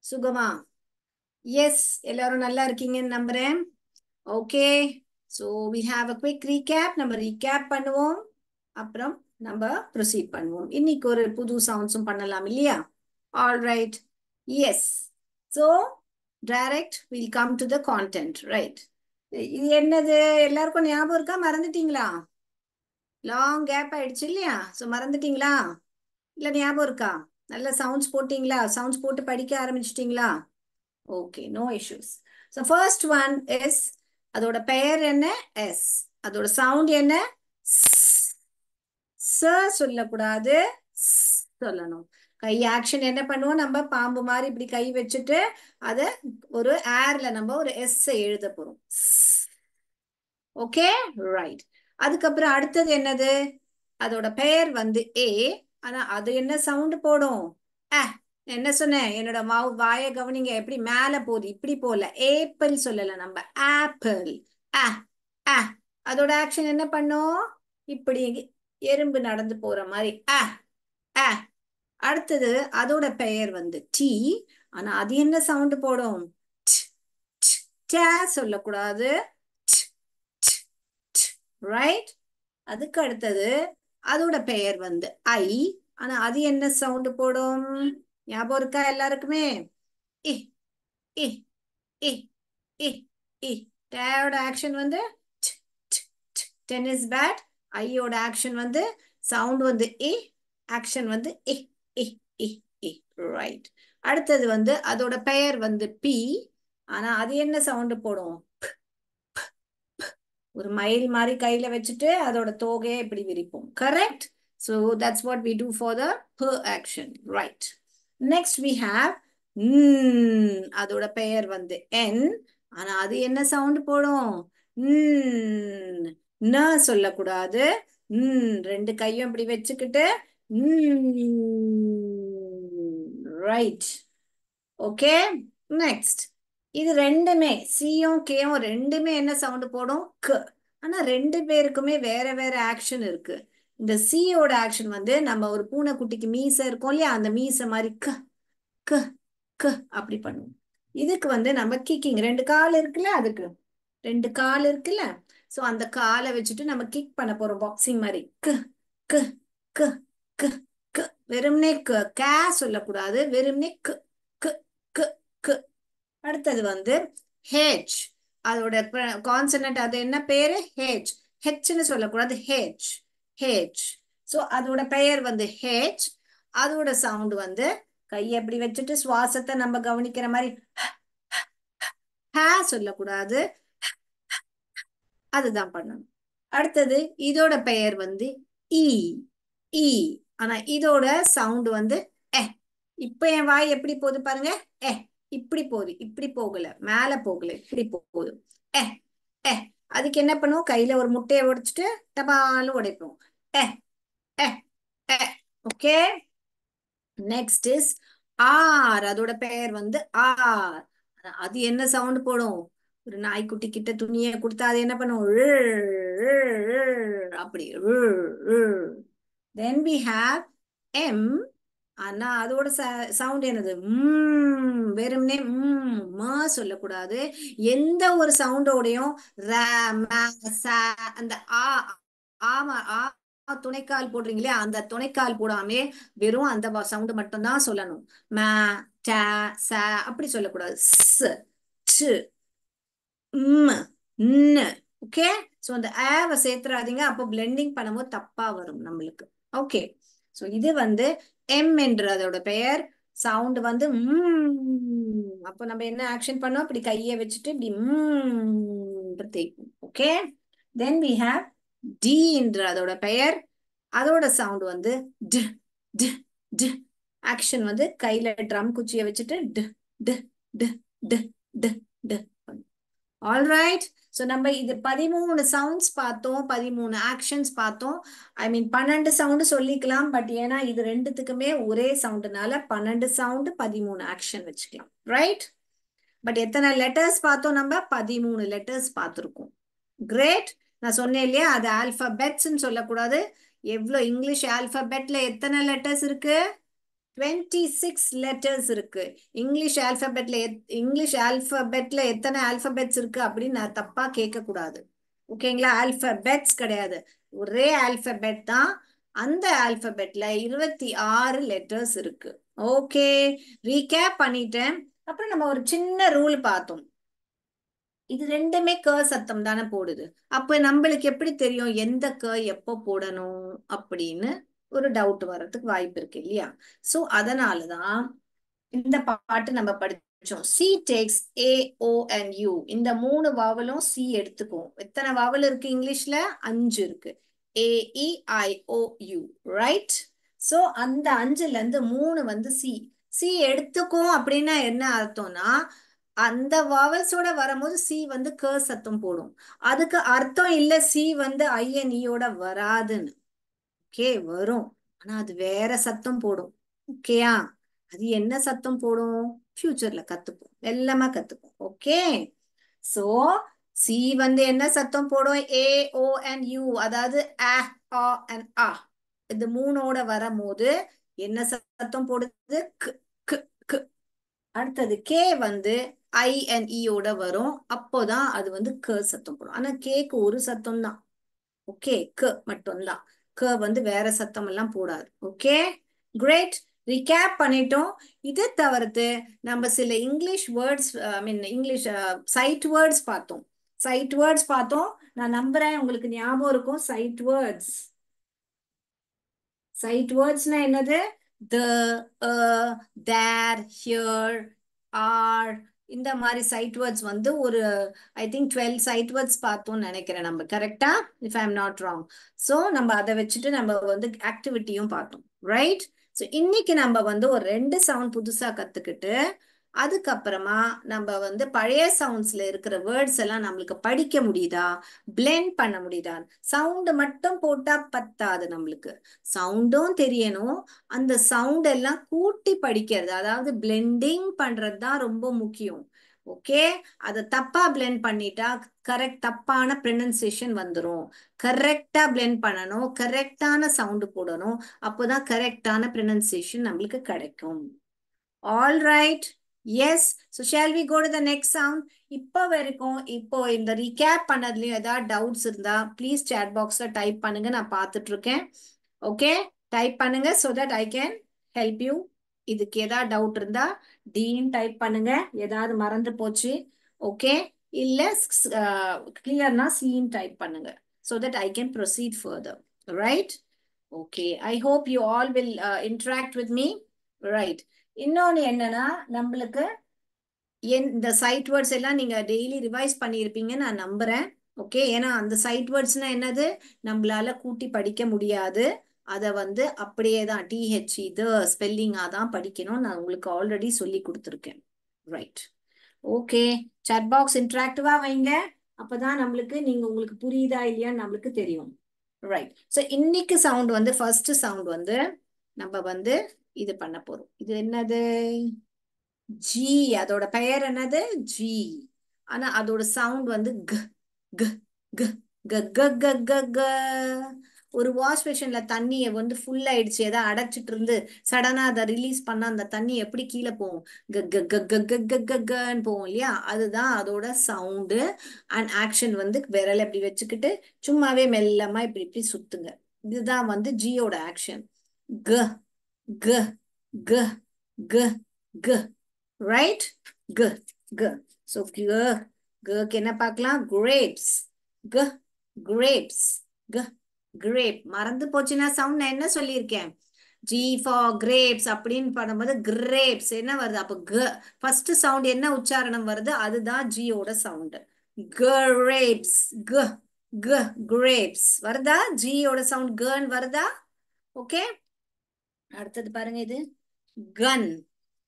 சுகமா? எஸ், எல்லாரும் நல்லா இருக்கீங்கன்னு நம்புறேன். Okay, so we have a quick recap. நம்ம ரீகேப் பண்ணுவோம், அப்புறம் நம்ம ப்ரொசீட் பண்ணுவோம். இன்னைக்கு ஒரு புது சவுண்ட்ஸும் பண்ணலாம் இல்லையா? All right, yes. So direct will come to the content, right? இது என்னது, எல்லாருக்கும் ஞாபகம் இருக்கா? மறந்துட்டீங்களா? லாங் கேப் ஆயிடுச்சு இல்லையா? ஸோ மறந்துட்டீங்களா? இல்லை ஞாபகம் இருக்கா? நல்ல சவுண்ட்ஸ் போட்டீங்களா? சவுண்ட்ஸ் போட்டு படிக்க ஆரம்பிச்சிட்டீங்களா? Okay, no issues. So first one is, அதோட பெயர் என்ன? எஸ். அதோட சவுண்ட் என்ன? ச சொல்லக்கூடாது, சொல்லணும். கை ஆக்ஷன் என்ன பண்ணுவோம்? நம்ம பாம்பு மாதிரி இப்படி கை வச்சுட்டு அத ஒரு ஏர்ல நம்ம ஒரு எஸ் எழுத போறோம். Okay, right. அதுக்கப்புறம் அடுத்தது என்னது? அதோட பெயர் வந்து ஏ. ஆனா அது என்ன சவுண்ட் போடும்? என்ன சொன்னேன்? என்னோட வாய கவனிங்க, எப்படி மேல போகுது, இப்படி போல. ஏப்பிள் சொல்லல, நம்ம ஆப்பிள். அ அ அதோட ஆக்ஷன் என்ன பண்ணும்? இப்படி எறும்பு நடந்து போற மாதிரி. அ அ அடுத்தது அதோட பெயர் வந்து டி. ஆனா அது என்ன சவுண்ட் போடும்? சொல்லக்கூடாது, ரைட்? அதுக்கு அடுத்தது அதோட பெயர் வந்து ஐ. ஆனா அது என்ன சவுண்ட் போடும்? ஞாபகம் இருக்கா எல்லாருக்குமே? இ இ இ இ இ டேயோட ஆக்ஷன் வந்து டென்னிஸ் பேட். ஐயோட ஆக்ஷன் வந்து சவுண்ட் வந்து இ, ஆக்ஷன் வந்து இ இ இ இ, ரைட்? அடுத்தது வந்து அதோட பெயர் வந்து பி. ஆனா அது என்ன சவுண்ட் போடும்? ஒரு மயில் மாதிரி கையில வச்சுட்டு அதோட தோகையை இப்படி விரிப்போம். Correct? So that's what we do for the per action, right? Next we have அதோட பெயர் வந்து என். ஆனா அது என்ன சவுண்ட் போடும்? ந சொல்லக்கூடாது. ரெண்டு கையும் இப்படி வச்சுக்கிட்டு ரைட். Okay, next. இது ரெண்டுமே சியும் கேயும் ரெண்டுமே என்ன சவுண்ட் போடும்? க. ஆனா ரெண்டு பேருக்குமே வேற வேற ஆக்ஷன் இருக்கு. இந்த சியோட ஆக்ஷன் வந்து நம்ம ஒரு பூனைக்குட்டிக்கு மீசை இருக்கும் இல்லையா, அந்த மீசை மாதிரி க க க அப்படி பண்ணுவோம். இதுக்கு வந்து நம்ம கிக்கிங், ரெண்டு கால் இருக்குல்ல, அதுக்கு ரெண்டு கால் இருக்குல்ல, சோ அந்த காலை வச்சுட்டு நம்ம கிக் பண்ண போறோம், பாக்ஸிங் மாதிரி. க க க க க வெறும்னே கே சொல்லக்கூடாது, வெறும்னே க க க க. அடுத்தது வந்து ஹெச். அதோட கான்சனன்ட் அது என்ன பேரு? ஹெச். ஹெச்னு சொல்லக்கூடாது, ஹெச் ஹெச். ஸோ அதோட பெயர் வந்து ஹெச். அதோட சவுண்ட் வந்து கையை எப்படி வச்சுட்டு சுவாசத்தை நம்ம கவனிக்கிற மாதிரி ஹே சொல்லக்கூடாது, அதுதான் பண்ணணும். அடுத்தது இதோட பெயர் வந்து இ இ. ஆனா இதோட சவுண்ட் வந்து எ. இப்ப என் வாய் எப்படி போகுது பாருங்க, எ. இப்படி போகுது, இப்படி போகல, மேல போகல, இப்படி போகுது. எ எ அதுக்கு என்ன பண்ணுவோம்? கையில ஒரு முட்டையை உடைச்சிட்டு டபாலும் உடைப்போம். A a a okay. Next is R. அதோட பெயர் வந்து ஆர். அது என்ன சவுண்ட் போடும்? ஒரு நாய்க்குட்டி கிட்ட துணியை கொடுத்தா அது என்ன பண்ணும்? அப்படி. Then we have M. ஆனா அதோட சவுண்ட் என்னது? வெறும்னே சொல்லக்கூடாது. எந்த ஒரு சவுண்டோடையும் அந்த ஆ ஆமா ஆ துணைக்கால் போடுறீங்களே, அந்த துணைக்கால் போடாமே வெறும் அந்த சவுண்ட் மட்டும் தான் சொல்லணும். ம ட ச அப்படி சொல்லக்கூடாது. ஸ் ட் ம் ந. ஓகே, ஸோ அந்த ஏவை சேர்த்துறாதீங்க, அப்போ பிளெண்டிங் பண்ணும்போது தப்பா வரும் நம்மளுக்கு. ஓகே, ஸோ இது வந்து எம் என்ற அதோட பெயர். சவுண்ட் வந்து அப்போ நம்ம என்ன ஆக்ஷன் பண்ணோம்? இப்படி கையை வச்சுட்டு இப்படி தேய்க்கும். Okay, then we have T என்ற அதோட பெயர். அதோட சவுண்ட் வந்து ட் ட் ட். ஆக்ஷன் வந்து கையில ட்ரம் குச்சியை வச்சுட்டு ட் ட் ட் ட் ட் ட். ஆல்ரைட். ஸோ நம்ம இது 13 சவுண்ட்ஸ் பார்த்தோம், 13 ஆக்ஷன்ஸ் பார்த்தோம். ஐ மீன் 12 சவுண்டு சொல்லிக்கலாம், பட் ஏன்னா இது ரெண்டுத்துக்குமே ஒரே சவுண்டுனால 12 சவுண்டு 13 ஆக்ஷன் வச்சுக்கலாம், ரைட்? பட் எத்தனை லெட்டர்ஸ் பார்த்தோம்? நம்ம 13 லெட்டர்ஸ் பார்த்துருக்கோம். கிரேட். நான் சொன்னேன் இல்லையா, அது ஆல்பபெட்ஸ்ன்னு சொல்லக்கூடாது. எவ்வளோ இங்கிலீஷ் ஆல்பபெட்ல எத்தனை லெட்டர்ஸ் இருக்கு? 26 லெட்டர்ஸ் இருக்கு. இங்கிலீஷ் ஆல்பபெட்ல எத்தனை ஆல்பபெட்ஸ் இருக்கு அப்படின்னு நான் தப்பா கேட்க கூடாது. ஓகேங்களா? ஆல்பபெட்ஸ் கிடையாது, ஒரே ஆல்பபெட் தான். அந்த ஆல்பபெட்ல 26 லெட்டர்ஸ் இருக்கு. ஓகே, ரீகேப் பண்ணிட்டேன். அப்புறம் நம்ம ஒரு சின்ன ரூல் பார்த்தோம். இது ரெண்டுமே க சத்தம் தானே போடுது. அப்ப நம்மளுக்கு எப்படி தெரியும் எந்த க எப்போ போடணும் அப்படின்னு ஒரு டவுட் வர்றதுக்கு வாய்ப்பு இருக்கு இல்லையா? சோ அதனாலதான் இந்த பாட்டு நம்ம படிச்சோம். C takes A, O and U. இந்த மூணு வாவலும் சி எடுத்துக்கும். எத்தனை வாவல் இருக்கு இங்கிலீஷ்ல? 5 இருக்கு. ஏ, இ, ஐ, ஓ, யூ. ரைட்? சோ அந்த 5ல இருந்து 3 வந்து சி. சி எடுத்துக்கும் அப்படின்னா என்ன அர்த்தம்னா, அந்த வாவல்ஸோட வரும்போது சி வந்து க சத்தம் போடும். அதுக்கு அர்த்தம் இல்ல சி வந்து ஐஎன்இயோட வராதுன்னு. ஓகே, வரும். ஆனா அது வேற சத்தம் போடும். ஓகேயா? அது என்ன சத்தம் போடும்? ஃபியூச்சர்ல கத்துப்போம், எல்லாமே கத்துப்போம். ஓகே, சோ சி வந்து என்ன சத்தம் போடும்? ஏ, ஓ அண்ட் யூ, அதாவது அ, ஆ அண்ட் ஆ. இது மூணோட வரும்போது என்ன சத்தம் போடுது? க், க், க். அடுத்தது கே வந்து ஐ அண்ட் ஈயோட வரும். அப்போதான் அது வந்து க சத்தம் போடும். ஆனா கேக்கு ஒரு சத்தம் தான். ஓகே, க மட்டும்தான். க வந்து வேற சத்தம் எல்லாம் போடாது. Okay, great. ரீகேப் பண்ணிட்டோம். இதை தவிர்த்து நம்ம சில இங்கிலீஷ் வேர்ட்ஸ், ஐ மீன் இங்கிலீஷ் சைட் வேர்ட்ஸ் பார்த்தோம். சைட் வேர்ட்ஸ் பார்த்தோம். நான் நம்புறேன் உங்களுக்கு ஞாபகம் இருக்கும். சைட் வேர்ட்ஸ், சைட் வேர்ட்ஸ்னா என்னது? த, தேர், ஹியர், ஆர். இந்த மாதிரி சைட் வேர்ட்ஸ் வந்து ஒரு ஐ திங்க் 12 சைட் வேர்ட்ஸ் பார்த்தோம்னு நினைக்கிறேன் நம்ம. கரெக்டா? If I am not wrong. So நம்ம அதை வச்சுட்டு நம்ம வந்து ஆக்டிவிட்டியும் பார்த்தோம். ரைட்? ஸோ இன்னைக்கு நம்ம வந்து ஒரு 2 சவுண்ட் புதுசா கத்துக்கிட்டு, அதுக்கப்புறமா நம்ம வந்து பழைய சவுண்ட்ஸ்ல இருக்கிற வேர்ட்ஸ் எல்லாம் நம்மளுக்கு படிக்க முடியுதா, பிளெண்ட் பண்ண முடியுதா? சவுண்ட் மட்டும் போட்டா பத்தாது, நம்மளுக்கு சவுண்டும் தெரியணும். அந்த சவுண்ட் எல்லாம் கூட்டி படிக்கிறது, அதாவது பிளெண்டிங் பண்றது தான் ரொம்ப முக்கியம். ஓகே, அதை தப்பா பிளெண்ட் பண்ணிட்டா கரெக்ட் தப்பான ப்ரொனன்சியேஷன் வந்துடும். கரெக்டா பிளெண்ட் பண்ணணும், கரெக்டான சவுண்ட் போடணும். அப்போதான் கரெக்டான ப்ரொனன்சியேஷன் நம்மளுக்கு கிடைக்கும். All right. Yes. So shall we go to the next sound? இப்போ வரைக்கும் இப்போ இந்த ரீகேப் பண்ணதுலயும் ஏதாவது டவுட்ஸ் இருந்தா ப்ளீஸ் சேட் பாக்ஸ்ல டைப் பண்ணுங்க, நான் பார்த்துட்டு இருக்கேன். ஓகே, டைப் பண்ணுங்க so that I can help you. இதுக்கு ஏதாவது டவுட் இருந்தா டீன் டைப் பண்ணுங்க. ஏதாவது மறந்து போச்சு, ஓகே, இல்ல கிளியர்னா சீன் டைப் பண்ணுங்க so that I can proceed further. Right? Okay, I hope you all will interact with me. Right. இன்னொன்னு என்னன்னா, நம்மளுக்கு இந்த சைட் வேர்ட்ஸ் எல்லாம் நீங்க டெய்லி ரிவைஸ் பண்ணியிருப்பீங்கன்னு நான் நம்புறேன். ஓகே, ஏன்னா அந்த சைட் வேர்ட்ஸ்னா என்னது? நம்மளால கூட்டி படிக்க முடியாது. அதை வந்து அப்படியே தான் டிஹெச் இது ஸ்பெல்லிங்கா தான் படிக்கணும். நான் உங்களுக்கு ஆல்ரெடி சொல்லி கொடுத்துருக்கேன். ரைட்? ஓகே, சாட் பாக்ஸ் இன்டராக்டிவா வைங்க. அப்பதான் நம்மளுக்கு நீங்க உங்களுக்கு புரியுதா இல்லையான்னு நம்மளுக்கு தெரியும். ரைட்? ஸோ இன்னைக்கு சவுண்ட் வந்து ஃபர்ஸ்ட் சவுண்ட் வந்து நம்ம வந்து இது பண்ண போறோம். இது என்னது? ஜி. அதோட பெயர் என்னது? ஜி. ஆனா அதோட சவுண்ட் வந்து க, க, க, க, க, க, க, க. ஒரு வாஷ் மிஷின்ல தண்ணிய வந்து ஃபுல் ஆயிடுச்சு, ஏதாவது அடைச்சிட்டு இருந்து சடனா அதை ரிலீஸ் பண்ணா அந்த தண்ணி எப்படி கீழே போகும்? க, க, க, க, க, க, க, கன்னு போகும் இல்லையா? அதுதான் அதோட சவுண்டு. அண்ட் ஆக்ஷன் வந்து விரல் இப்படி வச்சுக்கிட்டு சும்மாவே மெல்லமா இப்படி இப்படி சுத்துங்க. இதுதான் வந்து ஜியோட ஆக்ஷன். க, க, க, க, க. Right? G, G. So G, G என்ன பார்க்கலாம்? Grapes. G, grapes. G, grape. மறந்து போச்சுன்னா சவுண்ட் நான் என்ன சொல்லியிருக்கேன்? G for grapes அப்படின்னு பண்ணும்போது grapes என்ன வருது? அப்போ G ஃபர்ஸ்ட் சவுண்ட் என்ன உச்சாரணம் வருது? அதுதான் ஜியோட sound. Grapes. G, G, grapes. வருதா? ஜியோட சவுண்ட் கன்னு வருதா? ஓகே, அடுத்தது பாருங்க. இது கன்.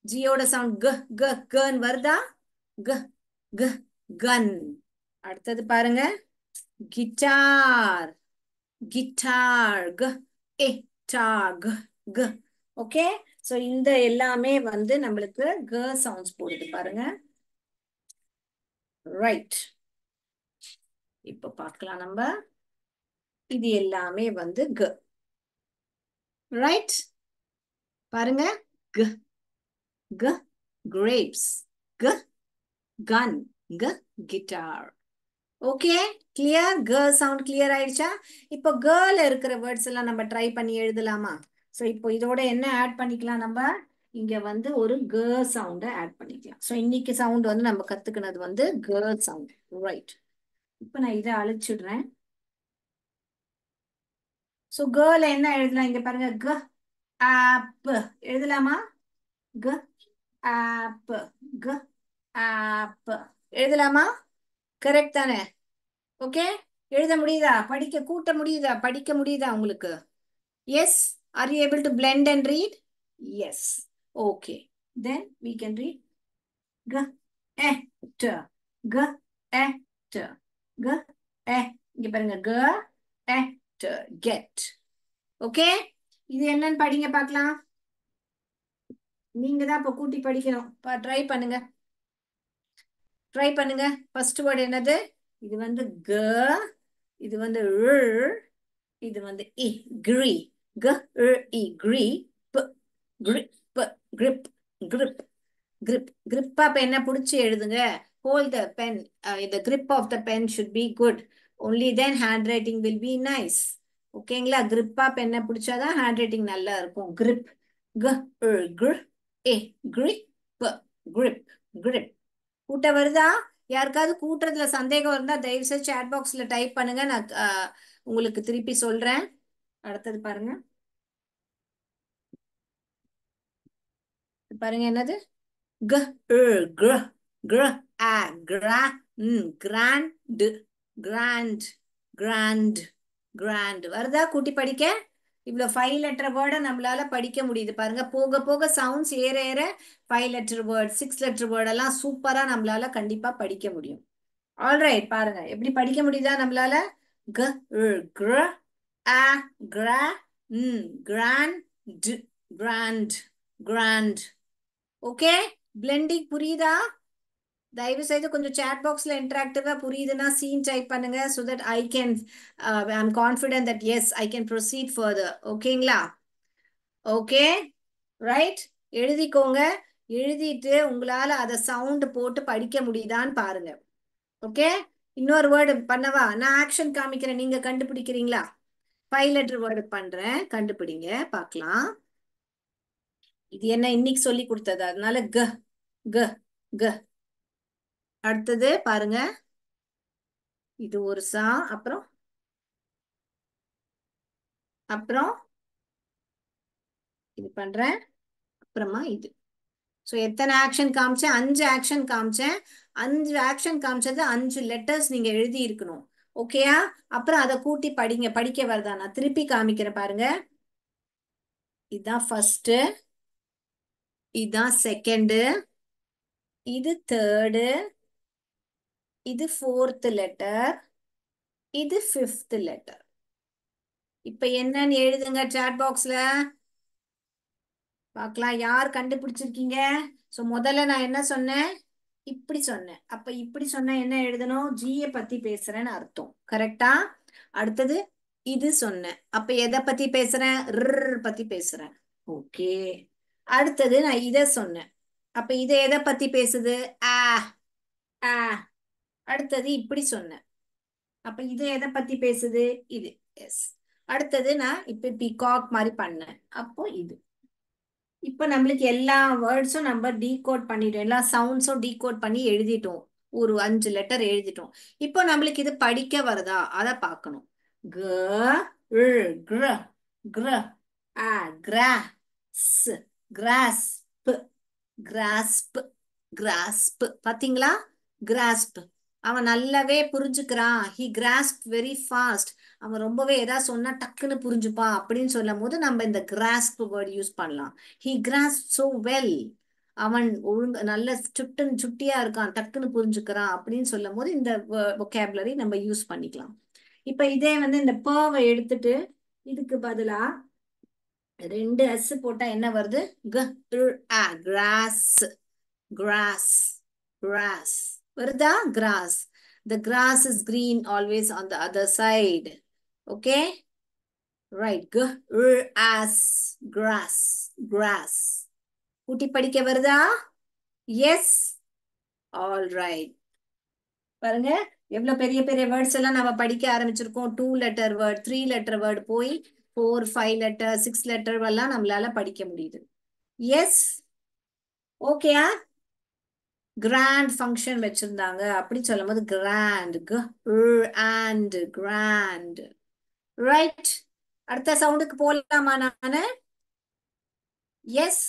ஜியோட சவுண்ட் க, க, கன் வருதா? க, க, கன். அடுத்தது பாருங்க, கிட்டார். கிட்டார். க, ஏ, டா, க, க. ஓகே, சோ இந்த எல்லாமே வந்து நம்மளுக்கு க சவுண்ட்ஸ் போடுது பாருங்க. ரைட்? இப்ப பார்க்கலாம் நம்ம. இது எல்லாமே வந்து க. ரைட்? பாருங்க, G, G, grapes. G, gun. G, guitar. Okay clear girl sound clear ஆயிடுச்சா? இப்போ கேர்ள் இருக்கிற வேர்ட்ஸ் எல்லாம் நம்ம ட்ரை பண்ணி எழுதலாமா? ஸோ இப்போ இதோட என்ன ஆட் பண்ணிக்கலாம் நம்ம? இங்க வந்து ஒரு கேர்ள் சவுண்டை ஆட் பண்ணிக்கலாம். ஸோ இன்னைக்கு சவுண்ட் வந்து நம்ம கத்துக்கினது வந்து கேர்ள் சவுண்ட். ரைட். இப்போ நான் இதை அழிச்சிடுறேன். ஸோ கேர்ள் என்ன எழுதலாம்? இங்க பாருங்க, க ஆப் எழுதலாமா? க ஆப், க ஆப் எழுதலாமா? கரெக்ட் தானே? ஓகே, எழுத முடியுதா? படிக்க கூட்ட முடியுதா? படிக்க முடியுதா உங்களுக்கு? Yes. Are you able to blend and read? Yes. Okay, then we can read g et g et g et. இங்க பாருங்க, g et get. ஓகே, இது என்னன்னு படிங்க பார்க்கலாம். நீங்க தான் இப்ப கூட்டி படிக்கணும். ட்ரை பண்ணுங்க, ட்ரை பண்ணுங்க. ஃபர்ஸ்ட் வேர்டு என்னது? இது வந்து க, இது வந்து ர், இது வந்து இ. கிரி. க இ கிரி. ப கிரிப். Grip grip grip. கிரிப்பா பெண்ணை பிடிச்சி எழுதுங்க. Hold the pen. the grip of the pen should be good. only then handwriting will be nice. ஓகேங்களா? கிரிப்பா பெண்ணை பிடிச்சாதான் ஹேண்ட் ரைட்டிங் நல்லா இருக்கும். கிரிப். க கிர் ஏ கிரிப் கிரிப் கிரிப். கூட்ட வருதா? யாருக்காவது கூட்டுறதுல சந்தேகம் இருந்தா தயவு செய்து சாட் பாக்ஸ்ல டைப் பண்ணுங்க, நான் உங்களுக்கு திருப்பி சொல்றேன். அடுத்தது பாருங்க, பாருங்க என்னது? g gr gr a gra grand grand grand grand வருதா? கூட்டி படிக்க இவ்வளவு 5 லெட்டர் வேர்டை நம்மளால படிக்க முடியுது பாருங்க. போக போக சவுண்ட்ஸ் ஏற ஏற 5 லெட்டர் வேர்ட், 6 லெட்டர் வேர்ட் எல்லாம் சூப்பரா நம்மளால கண்டிப்பா படிக்க முடியும். ஆல்ரைட், பாருங்க எப்படி படிக்க முடியுதா நம்மளால? g gr a gra grand grand grand. Okay, blending புரியுதா? தயவு செய்து கொஞ்சம் சாட் பாக்ஸ்ல இன்டராக்டிவா புரியுதுன்னா சீன் டைப் பண்ணுங்க. so that I can I'm confident that yes I can proceed further. ஓகேங்களா? Okay, right. எழுதிக்கோங்க. எழுதிட்டு உங்களால அதை சவுண்ட் போட்டு படிக்க முடியுதான்னு பாருங்க. ஓகே, இன்னொரு வேர்டு பண்ணவா? நான் ஆக்ஷன் காமிக்கிறேன், நீங்க கண்டுபிடிக்கிறீங்களா? 5 லெட்டர் வேர்டு பண்றேன், கண்டுபிடிங்க பார்க்கலாம். இது என்ன இன்னைக்கு சொல்லி கொடுத்தது, அதனால க க க. அடுத்தது பாருங்க, இது ஒரு சா, அப்புறம் அப்புறம் இது பண்றேன், அப்புறமா இது. ஸோ எத்தனை ஆக்ஷன் காமிச்சேன்? 5 ஆக்ஷன் காமிச்சேன். 5 ஆக்ஷன் காமிச்சது 5 லெட்டர்ஸ் நீங்க எழுதி இருக்கணும். ஓகேயா? அப்புறம் அதை கூட்டி படிங்க. படிக்க வருதா? நான் திருப்பி காமிக்கிறேன் பாருங்க. இதுதான் ஃபர்ஸ்ட், இதுதான் செகண்ட், இது தேர்டு, இது ஃபோர்த் லெட்டர், இது ஃபிஃப்த் லெட்டர். இப்ப என்னன்னு எழுதுங்க சாட் பாக்ஸ்ல பார்க்கலாம். யார் கண்டுபிடிச்சிருக்கீங்க? சோ முதல்ல நான் என்ன சொன்னேன்? இப்படி சொன்னேன். அப்ப இப்படி சொன்ன என்ன எழுதணும்? ஜிய பத்தி பேசுறேன்னு அர்த்தம். கரெக்டா? அடுத்தது இது சொன்னேன். அப்ப எதை பத்தி பேசுறேன்? பத்தி பேசுறேன். ஓகே. அடுத்தது நான் இத சொன்னேன். அப்ப இதை எதை பத்தி பேசுது? ஆ ஆ. அடுத்தது இப்படி சொன்னேன். அப்ப இது எதை பத்தி பேசுது? இது. எஸ். அடுத்தது நான் இப்ப பிகாக் மாதிரி பண்ணேன். அப்போ இது. இப்ப நம்மளுக்கு எல்லா வேர்ட்ஸும் நம்ம டீகோட் பண்ணிட்டோம், எல்லா சவுண்ட்ஸும் டீகோட் பண்ணி எழுதிட்டோம். ஒரு 5 லெட்டர் எழுதிட்டோம். இப்போ நம்மளுக்கு இது படிக்க வருதா அதை பார்க்கணும். க கிர கிர ஆ கிராஸ் கிராஸ்ப் கிராஸ்ப் கிராஸ்ப். பாத்தீங்களா? கிராஸ்ப். அவன் நல்லாவே புரிஞ்சுக்கிறான். He grasp very fast. அவன் ரொம்பவே ஏதாவது சொன்னா டக்குன்னு புரிஞ்சுப்பான் அப்படின்னு சொல்லும் போது நம்ம இந்த கிராஸ்ப் வேர்ட் யூஸ் பண்ணலாம். He grass so well. அவன் ஒழுங்கு நல்ல சுட்டியா இருக்கான், டக்குன்னு புரிஞ்சுக்கிறான் அப்படின்னு சொல்லும் போது இந்த vocabulary நம்ம யூஸ் பண்ணிக்கலாம். இப்ப இதே வந்து இந்த பவை எடுத்துட்டு இதுக்கு பதிலா 2 s போட்டா என்ன வருது? கிராஸ் கிராஸ் கிராஸ் வருதா? Cross. The grass is green always on the other side. Okay, right. Grass grass grass. கூட்டி படிக்க வருதா? எஸ். All right. பாருங்க எவ்வளவு பெரிய பெரிய வேர்ட்ஸ் எல்லாம் நம்ம படிக்க ஆரம்பிச்சிருக்கோம். 2 லெட்டர் வேர்ட், 3 லெட்டர் வேர்ட் போய் 4, 5 லெட்டர், 6 லெட்டர் எல்லாம் நம்மளால படிக்க முடியுது. எஸ். ஓகேயா? கிராண்ட் ஃபங்க்ஷன் வச்சிருந்தாங்க அப்படி சொல்லும் போது கிராண்ட், அண்ட் கிராண்ட். ரைட். அடுத்த சவுண்டுக்கு போலாமா நானு? எஸ்.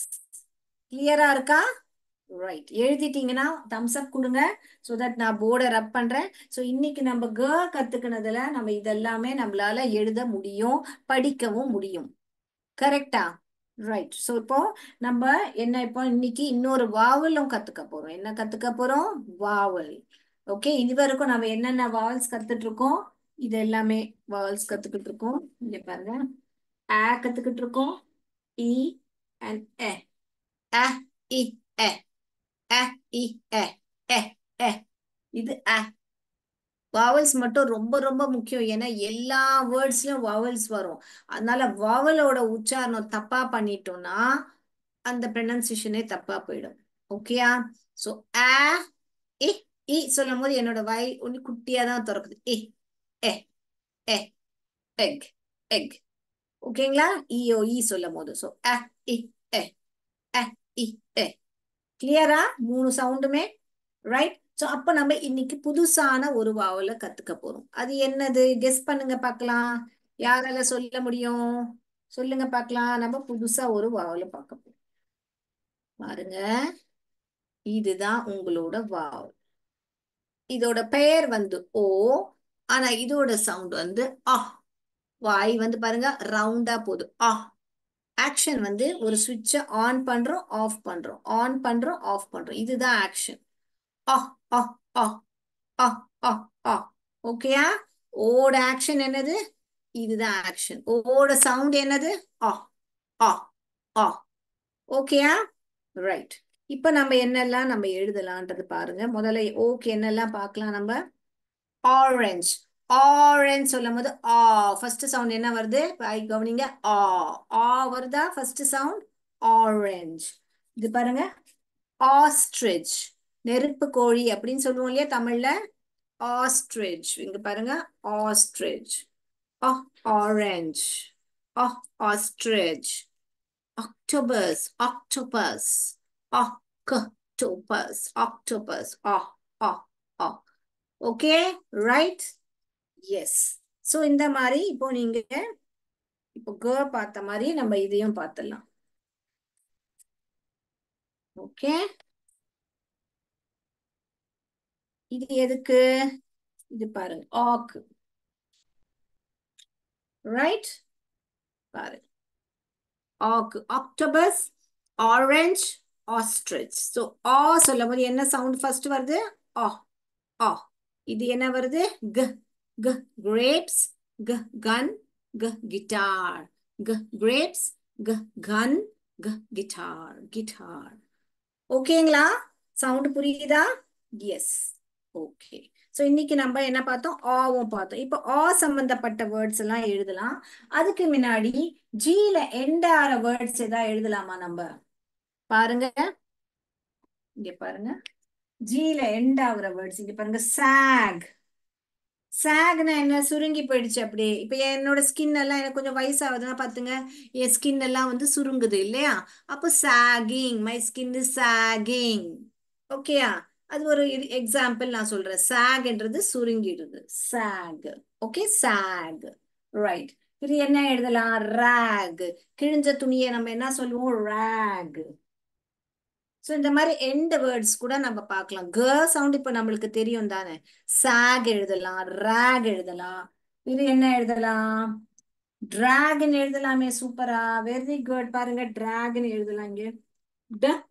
கிளியரா இருக்கா? ரைட். எழுதிட்டீங்கன்னா தம்ஸ் அப் கொடுங்க. ஸோ தட் நான் போர்டை ரப் பண்றேன். ஸோ இன்னைக்கு நம்ம கத்துக்கினதுல நம்ம இதெல்லாமே நம்மளால எழுத முடியும், படிக்கவும் முடியும். கரெக்டா? ரைட். ஸோ இப்போ நம்ம என்ன இப்போ இன்னைக்கு இன்னொரு வாவலும் கத்துக்க போறோம். என்ன கத்துக்க போறோம்? வாவல். ஓகே. இது வரைக்கும் நம்ம என்னென்ன வாவல்ஸ் கத்துட்டு இருக்கோம்? இது எல்லாமே வாவல்ஸ் கத்துக்கிட்டு இருக்கோம். இங்க பாருங்க. ஆ கத்துக்கிட்டு இருக்கோம். இ அண்ட் எ. அ இ எ. அ இ எ. எ எ. இது அ. வாவல்ஸ் மட்டும் ரொம்ப ரொம்ப முக்கியம். ஏன்னா எல்லா வேர்ட்ஸ்லயும் வாவல்ஸ் வரும். அதனால வாவலோட உச்சாரணம் தப்பா பண்ணிட்டோம்னா அந்த ப்ரொனன்சியேஷனே தப்பா போயிடும். ஓகேயா? சோ ஆ இ இ சொல்லும் போது என்னோட வாய் ஒண்ணு குட்டியா தான் திறக்குது. இ எ எ எக் எக். ஓகேங்களா? இஓ இ சொல்லும் போது சோ அ இ எ அ இ எ. கிளியரா? 3 சவுண்டுமே. ரைட். சோ அப்ப நம்ம இன்னைக்கு புதுசான ஒரு வாவல கத்துக்க போறோம். அது என்னது? கெஸ் பண்ணுங்க பார்க்கலாம். யாரால சொல்ல முடியும்? சொல்லுங்க பார்க்கலாம். நம்ம புதுசா ஒரு வாவல பார்க்க போறோம். பாருங்க. இதுதான் உங்களோட வாவ். இதோட பெயர் வந்து ஓ. ஆனா இதோட சவுண்ட் வந்து ஆ. வாய் வந்து பாருங்க ரவுண்டா போகுது. ஆ. ஆக்ஷன் வந்து ஒரு சுவிட்சை ஆன் பண்றோம், ஆஃப் பண்றோம், ஆன் பண்றோம், ஆஃப் பண்றோம். இதுதான் ஆக்ஷன். ஆ ஆ ஆ ஆ ஆ ஆ. ஓகேயா? ஓட ஆக்ஷன் என்னது? இதுதான் ஆக்ஷன். ஓட சவுண்ட் என்னது? ஆ ஆ ஆ. ஓகேயா? ரைட். இப்ப நம்ம என்னெல்லாம் நம்ம எழுதலாம்ன்றது பாருங்க. முதல்ல ஓகே என்னெல்லாம் பார்க்கலாம் நம்ம. ஆரஞ்ச். ஆரஞ்ச் சொல்லும் போது ஆ. ஃபர்ஸ்ட் சவுண்ட் என்ன வருது? கவனிங்க. ஆ. ஆ வருதா ஃபர்ஸ்ட் சவுண்ட்? ஆரஞ்ச். இது பாருங்க. ஆஸ்ட்ரிச். நெருப்பு கோழி அப்படின்னு சொல்லுவோம் இல்லையா தமிழ்ல? ஆஸ்ட்ரிச். இங்க பாருங்க. ஆஸ்ட்ரிச். ஆ. ஆரஞ்ச். ஆ. Ostrich. Octopus. Octopus. Octopus. Octopus. ஆ. ஆ. ஆ. ஓகே. ரைட். எஸ். சோ இந்த மாதிரி இப்போ நீங்க இப்போ பார்த்த மாதிரி நம்ம இதையும் பார்த்துடலாம். ஓகே. இது எதுக்கு? இது பாருங்க. ஆக். ரைட். பாருங்க. ஆக். Octopus, orange, ostrich. ஸோ ஆ சொல்லும் போது என்ன சவுண்ட் ஃபர்ஸ்ட் வருது? ஆ ஆ. இது என்ன வருது? க க. கிரேப்ஸ். க கன். க கிட்டார். க கிரேப்ஸ். க கன். க கிட்டார். கிட்டார். ஓகேங்களா? சவுண்ட் புரியுதா? எஸ். ஓகே. சோ இன்னைக்கு நம்ம என்ன பார்த்தோம்? ஆவும் பார்த்தோம். இப்போ ஆ சம்பந்தப்பட்ட வேர்ட்ஸ் எல்லாம் எழுதலாம். அதுக்கு முன்னாடி ஜில எண்ட் ஆற வேர்ட்ஸ் ஏதாவது எழுதலாமா நம்ம? பாருங்க. இங்க பாருங்க. ஜில எண்ட் ஆகுற வேர்ட்ஸ் இங்க பாருங்க. சாக். சாக்னா என்ன? சுருங்கி போயிடுச்சு அப்படியே. இப்ப என்னோட ஸ்கின் எல்லாம் எனக்கு கொஞ்சம் வயசாகுதுன்னா பாத்துங்க, என் ஸ்கின் எல்லாம் வந்து சுருங்குது இல்லையா? அப்போ sagging. My skin is sagging. ஓகேயா? அது ஒரு எக்ஸாம்பிள் நான் சொல்றேன். சாக்ன்றது சுருங்கிடுது. சாக். ஓகே. சாக். ரைட். இது என்ன எழுதலாம்? ராக். கிழிஞ்ச துணியை நம்ம என்ன சொல்லுவோம்? ராக். சோ இந்த மாதிரி எண்ட் வேர்ட்ஸ் கூட நம்ம பார்க்கலாம். சவுண்ட் இப்ப நம்மளுக்கு தெரியும் தானே? சாக் எழுதலாம், ராக் எழுதலாம். இது என்ன எழுதலாம்? டிராகன் எழுதலாமே. சூப்பரா. Very good. பாருங்க டிராகன் எழுதலாம் இங்க. டிராக்.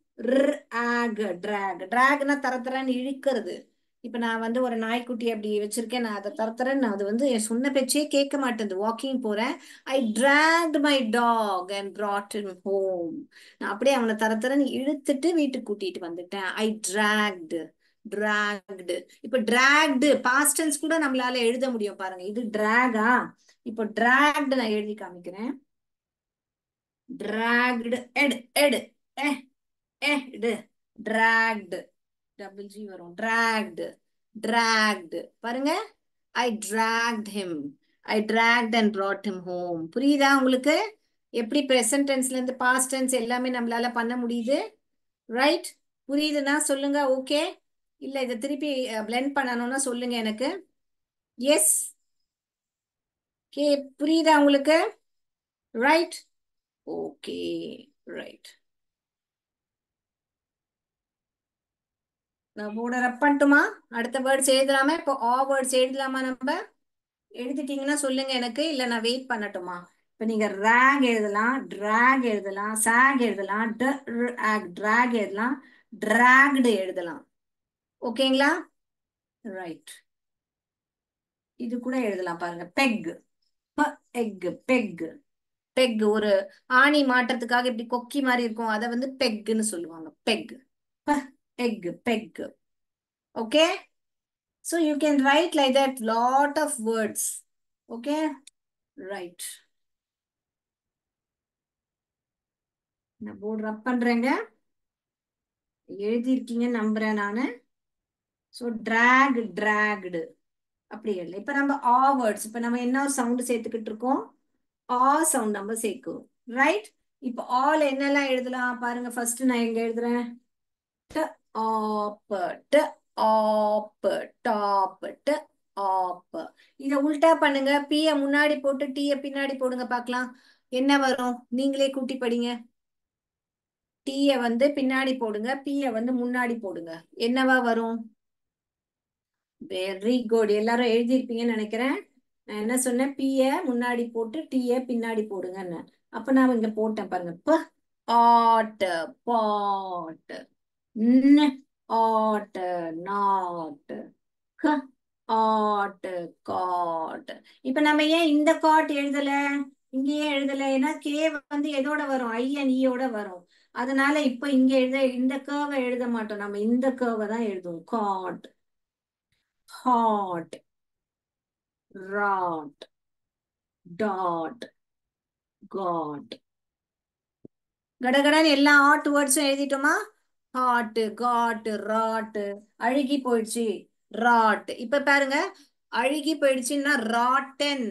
டிராக்னா தரத்தரன்னு இழுக்கிறது. இப்ப நான் வந்து ஒரு நாய்க்குட்டி அப்படி வச்சிருக்கேன். நான் அதை தரத்தரன்னு அது வந்து என் சொன்ன பேச்சே கேட்க மாட்டேங்குது. வாக்கிங் போறேன். I dragged my dog and brought him home. நான் அப்படியே அவனை தரத்தரன்னு இழுத்துட்டு வீட்டுக்கு கூட்டிட்டு வந்துட்டேன். I dragged. டிராக்டு. இப்ப டிராக்டு பாஸ்ட் டென்ஸ் கூட நம்மளால எழுத முடியும் பாருங்க. இது டிராகா. இப்போ டிராக்டு நான் எழுதி காமிக்கிறேன். டிராக்டு. எடு எடு. இது dragged. டபுள் ஜி வரும். dragged. dragged. பாருங்க. I dragged him. I dragged and brought him home. புரியுதா உங்களுக்கு? எப்படி present tenseல இருந்து past tense எல்லாமே நம்மளால பண்ண முடியுது? ரைட்? புரியுதுன்னா சொல்லுங்க. ஓகே. இல்ல இதை திருப்பி blend பண்ணணும்னா சொல்லுங்க எனக்கு. எஸ். கே புரியுதா உங்களுக்கு? ரைட்? ஓகே. ரைட். நான் போர்டை ரப் பண்ணட்டுமா? அடுத்த வேர்ட்ஸ் எழுதலாமா? இப்போ வேர்ட்ஸ் எழுதலாமா? நம்ம எழுதிட்டீங்கன்னா சொல்லுங்க எனக்கு, இல்ல நான் வெயிட் பண்ணட்டுமா? இப்ப நீங்க ரேக் எழுதலாம், டிராக் எழுதலாம், சாக் எழுதலாம், டிராக் எழுதலாம், டிராக்டு எழுதலாம். ஓகேங்களா? ரைட். இது கூட எழுதலாம் பாருங்க. பெக். எக். பெக். பெக் ஒரு ஆணி மாட்டுறதுக்காக இப்படி கொக்கி மாதிரி இருக்கும், அதை வந்து பெக்குன்னு சொல்லுவாங்க. பெக். எக். Peg. Okay. So you can write like that lot of words. Okay? Right. நான் போர்டு ரப் பண்றேங்க. எழுதியிருக்கீங்க நம்புறேன் நானு. ஸோ drag, dragged அப்படி எழுதல. இப்ப நம்ம வேர்ட்ஸ், இப்ப நம்ம என்ன சவுண்ட் சேர்த்துக்கிட்டு இருக்கோம்? சவுண்ட் நம்ம சேர்க்கிறோம். ரைட்? இப்ப ஆல் என்னெல்லாம் எழுதலாம் பாருங்க. ஃபர்ஸ்ட் நான் எங்க எழுதுறேன்? ட ஆப். ட ஆப். டாப். ட ஆப். இத உல்டா பண்ணுங்க. பிய முன்னாடி போட்டு டீய பின்னாடி போடுங்க பார்க்கலாம். என்ன வரும்? நீங்களே கூட்டி படிங்க. டீய வந்து பின்னாடி போடுங்க, பிய வந்து முன்னாடி போடுங்க. என்னவா வரும்? Very good. எல்லாரும் எழுதியிருப்பீங்கன்னு நினைக்கிறேன். நான் என்ன சொன்னேன்? பிய முன்னாடி போட்டு டீய பின்னாடி போடுங்கன்னு. அப்ப நான் இங்க போட்டேன் பாருங்க. Ot. Pot. Ot. Not. Ot. Got. இப்ப நம்ம ஏன் இந்த காட் எழுதல? இங்க ஏன் எழுதல? ஏன்னா கே வந்து எதோட வரும்? ஐஎன்இயோட வரும். அதனால இப்ப இங்க இந்த கேர்வை எழுத மாட்டோம். நம்ம இந்த கேர்வை தான் எழுதுவோம். Cot. Hot. Rot. Dot. Cot. கடகடன்னு எல்லா வேர்ட்ஸும் எழுதிட்டோமா? Hot, cot, rot. அழுகி போயிடுச்சு. ராட். இப்ப பாருங்க, அழுகி போயிடுச்சுன்னா ராட்டன்.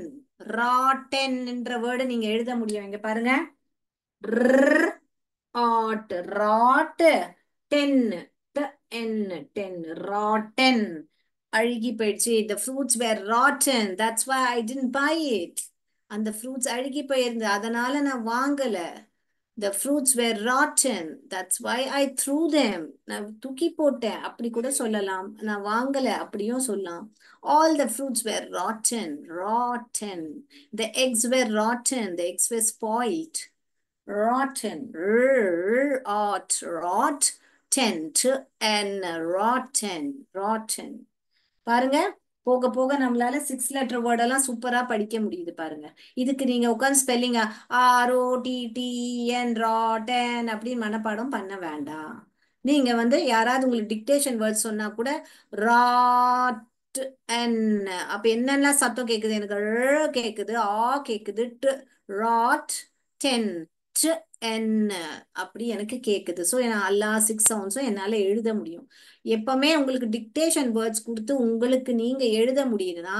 ராட்டன்ன்ற வேர்டு நீங்க எழுத முடியும். இங்க பாருங்க. ஆட். ராட். டென். என். டென். ராட்டன். அழுகி போயிடுச்சு. the fruits were rotten, that's why I didn't buy it. அந்த ஃப்ரூட்ஸ் அழுகி போயிருந்து, அதனால நான் வாங்கல. the fruits were rotten, that's why I threw them. நான் தூக்கி போட்டேன் அப்படி கூட சொல்லலாம். நான் வாங்கல அப்படியும் சொல்லலாம். all the fruits were rotten. Rotten. the eggs were rotten. the eggs were spoiled. Rotten. Rot. Tent. And rotten. Rotten. பாருங்க, போக போக நம்மளால 6 லெட்டர் வேர்ட் எல்லாம் சூப்பரா படிக்க முடியுது பாருங்க. இதுக்கு நீங்க உட்காந்து ஸ்பெல்லிங் ROTTEN ராட்டன் அப்படின்னு மனப்பாடம் பண்ண வேண்டாம். நீங்க வந்து யாராவது உங்களுக்கு டிக்டேஷன் வேர்ட் சொன்னா கூட ராட் அப்ப என்னெல்லாம் சத்தம் கேக்குது? எனக்கு கேக்குது, கேக்குது, ராட் டென் என்ன அப்படி எனக்கு கேக்குது. ஸோ எல்லா 6 சவுண்ட்ஸும் என்னால எழுத முடியும். எப்பவுமே உங்களுக்கு டிக்டேஷன் வேர்ட்ஸ் கொடுத்து உங்களுக்கு நீங்க எழுத முடியுதுன்னா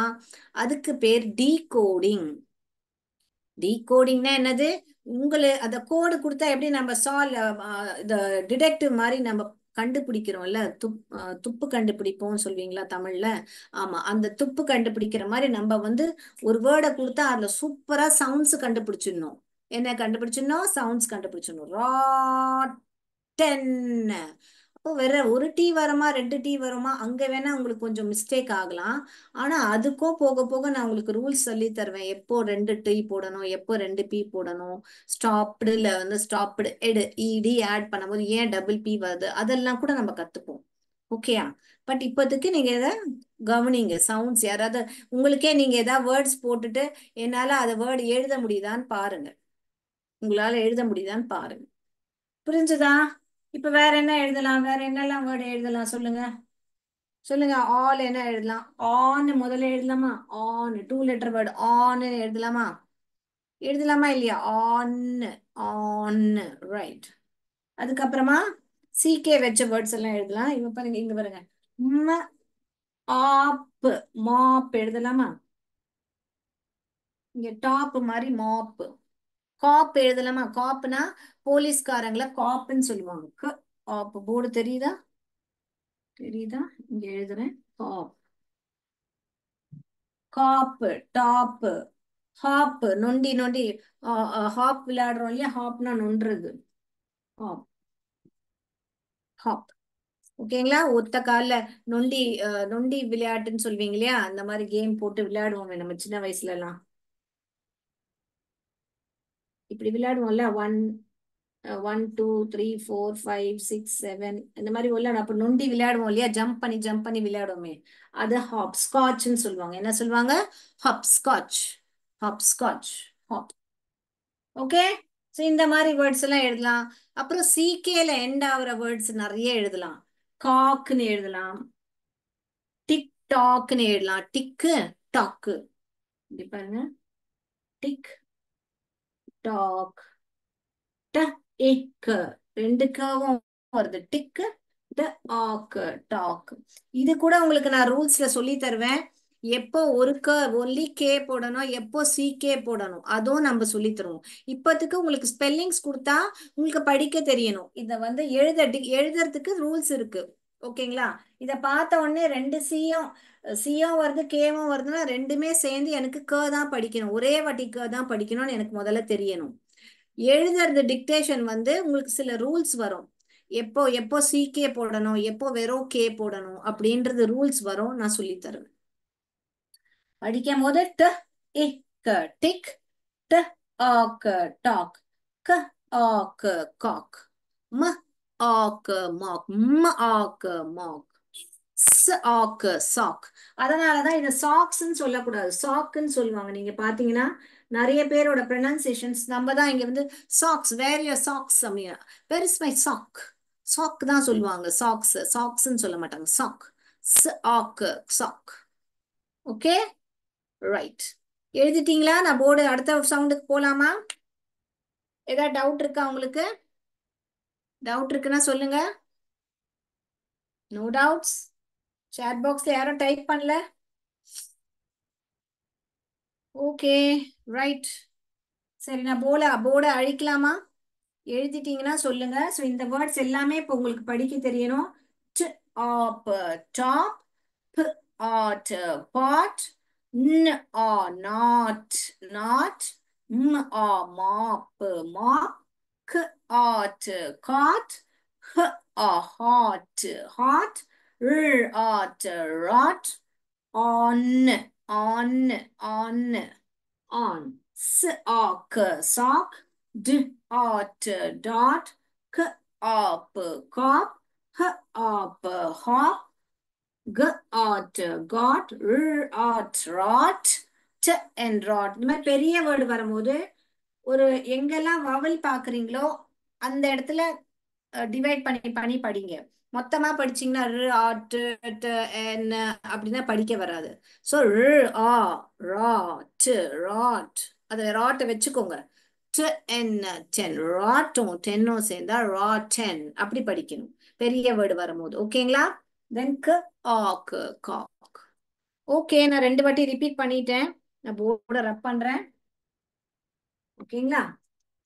அதுக்கு பேர் டீகோடிங். டீகோடிங்னா என்னது? அந்த கோடு கொடுத்தா எப்படி நம்ம இந்த டிடெக்டிவ் மாதிரி நம்ம கண்டுபிடிக்கிறோம்ல, துப்பு கண்டுபிடிப்போம் சொல்வீங்களா தமிழ்ல? ஆமா, அந்த துப்பு கண்டுபிடிக்கிற மாதிரி நம்ம வந்து ஒரு வேர்டை கொடுத்தா அதுல சூப்பரா சவுண்ட்ஸ் கண்டுபிடிச்சிடணும். என்ன கண்டுபிடிச்சிடணும்? சவுண்ட்ஸ் கண்டுபிடிச்சிடணும். ராட்டன். அப்போ வேற ஒரு டீ வருமா, 2 டீ வருமா, அங்க வேணா உங்களுக்கு கொஞ்சம் மிஸ்டேக் ஆகலாம். ஆனா அதுக்கும் போக போக நான் உங்களுக்கு ரூல்ஸ் சொல்லி தருவேன். எப்போ 2 டீ போடணும், எப்போ 2 பி போடணும். ஸ்டாப்டுல வந்து ஸ்டாப்டு இடி ஆட் பண்ணும்போது ஏன் டபுள் பி வருது, அதெல்லாம் கூட நம்ம கத்துப்போம். ஓகேயா? பட் இப்போதைக்கு நீங்க எதை கவனிங்க. சவுண்ட்ஸ் யாராவது உங்களுக்கே நீங்க ஏதாவது வேர்ட்ஸ் போட்டுட்டு என்னால அதை வேர்டு எழுத முடியுதான்னு பாருங்க. உங்களால எழுத முடியுதான்னு பாருங்க. புரிஞ்சுதா? இப்ப வேற என்ன எழுதலாம்? வேற என்னெல்லாம் வேர்டு எழுதலாம் சொல்லுங்க. சொல்லுங்க. ஆல் என்ன எழுதலாம்? ஆன் முதல்ல எழுதலாமா? ஆன் 2 லெட்டர் வேர்டு ஆன் எழுதலாமா? எழுதலாமா இல்லையா? ஆன். ஆன். ரைட். அதுக்கப்புறமா சிகே வச்ச வேர்ட்ஸ் எல்லாம் எழுதலாம். இவ பாருங்க, இங்க பாருங்க. ம ஆப், மாப் எழுதலாமா? இங்க டாப் மாதிரி மாப். காப் எழுதலாமா? காப்னா போலீஸ்காரங்கள காப்புன்னு சொல்லுவாங்க. ஆப் போர்டு தெரியுதா? தெரியுதா? இங்க எழுதுறேன். காப். காப்பு, டாப்பு. ஹாப், நொண்டி நொண்டி. ஹாப் விளையாடுறோம் இல்லையா? ஹாப்னா நொன்றது. Hop, hop. ஓகேங்களா? ஒத்த கால்ல நொண்டி, நொண்டி விளையாட்டுன்னு சொல்வீங்க இல்லையா? அந்த மாதிரி கேம் போட்டு விளையாடுவோமே நம்ம சின்ன வயசுல எல்லாம். இப்படி விளையாடுவோம்ல. 1 2 3 4 5 6 7 இந்த மாதிரி விளையாடும். அப்ப நொண்டி விளையாடுவோம் இல்லையா? ஜம்ப் பண்ணி விளையாடுவோமே, அது ஹாப் ஸ்காட்ச்னு சொல்லுவாங்க. என்ன சொல்லுவாங்க? Hop scotch. Hop scotch. Hop. Okay. So இந்த மாதிரி வேர்ட்ஸ் எல்லாம் எழுதலாம். அப்புறம் சிகேல எண்ட் ஆகுற வேர்ட்ஸ் நிறைய எழுதலாம். காக்னு எழுதலாம். டிக் டாக்னு எழுதலாம். டிக்கு டாக்கு. இப்படி பாருங்க. Tick tock. ட இக்கு, ரெண்டு கவும் வருது. டிக்கு ட ஆக்கு, டாக். இது கூட உங்களுக்கு நான் ரூல்ஸ்ல சொல்லி தருவேன். எப்போ ஒரு ஒன்லி கே போடணும், எப்போ சி கே போடணும், அதுவும் நம்ம சொல்லி தருவோம். இப்போதைக்கு உங்களுக்கு ஸ்பெல்லிங்ஸ் கொடுத்தா உங்களுக்கு படிக்க தெரியணும். இத வந்து எழுதுறதுக்கு ரூல்ஸ் இருக்கு. ஓகேங்களா? இத பார்த்த உடனே ரெண்டு சியும் வருது கேவும் வருதுன்னா ரெண்டுமே சேர்ந்து எனக்கு க தான் படிக்கணும், ஒரே வாட்டி க தான் படிக்கணும்னு எனக்கு முதல்ல தெரியணும். எழுதுறது டிக்டேஷன் வந்து உங்களுக்கு சில ரூல்ஸ் வரும். எப்போ எப்போ சிகே போடணும், எப்போ வெறும் கே போடணும் அப்படின்றது ரூல்ஸ் வரும். நான் சொல்லி தருவேன். படிக்கும் போது ட இக் டிக், ட ஆக் டாக், க ஆக் காக், ம ஆக் மாக், ம ஆக் மாக், ஆக்கு சாக். அதனாலதான் இதை சாக்ஸ்ன்னு சொல்லக்கூடாது, சாக்குன்னு சொல்லுவாங்க. நீங்க பாத்தீங்கன்னா நிறைய பேரோட ப்ரொனன்சியேஷன்ஸ் நம்ம தான் இங்க வந்து சாக்ஸ், வேர் யுவர் சாக்ஸ் அப்படின்னா where is my sock, sock தான் சொல்லுவாங்க. சாக்ஸ் சாக்ஸ்ன்னு சொல்ல மாட்டாங்க. சாக், ஆக்கு சாக். Okay, right. எழுதிட்டீங்களா? நான் போர்டு அடுத்த சவுண்டுக்கு போலாமா? ஏதாவது டவுட் இருக்கா உங்களுக்கு? டவுட் இருக்குன்னா சொல்லுங்க. No doubts? சாட் பாக்ஸ்ல யாரும் டைப் பண்ணல? Okay, right. சரி, நான் போர்டை அழிக்கலாமா? எழுதிட்டீங்கன்னா சொல்லுங்க. ஸோ இந்த வேர்ட்ஸ் எல்லாமே இப்போ உங்களுக்கு படிக்க தெரியணும். ட் ஆப் டாப், p ஆட் பாட், n ஆ நாட் நாட், m ஆ மாப் மாப், k ஆட் காட், h ஆ ஹாட் ஹாட், r ஆட் rot, on on on on, sock sock, dot dot, up cop, up hop, got got, rot, t and rot. இந்த மாதிரி பெரிய word வரும்போது ஒரு எங்கெல்லாம் வவல் பாக்குறீங்களோ அந்த இடத்துல டிவைட் பண்ணி பண்ணி படிங்க. மொத்தமா படிச்சீங்கன்னா அப்படின்னா படிக்க வராது. ஸோ ஆ ராட் ராட், அதுல ராட்டை வச்சுக்கோங்க. டென் ராட்டும் டென்னும் சேர்ந்தா ராட்டென் அப்படி படிக்கணும் பெரிய வேர்டு வரும்போது. ஓகேங்களா? தென் ஆக்கு காக். ஓகே, நான் 2 வாட்டி ரிப்பீட் பண்ணிட்டேன். நான் போர்டை ரப் பண்றேன். ஓகேங்களா?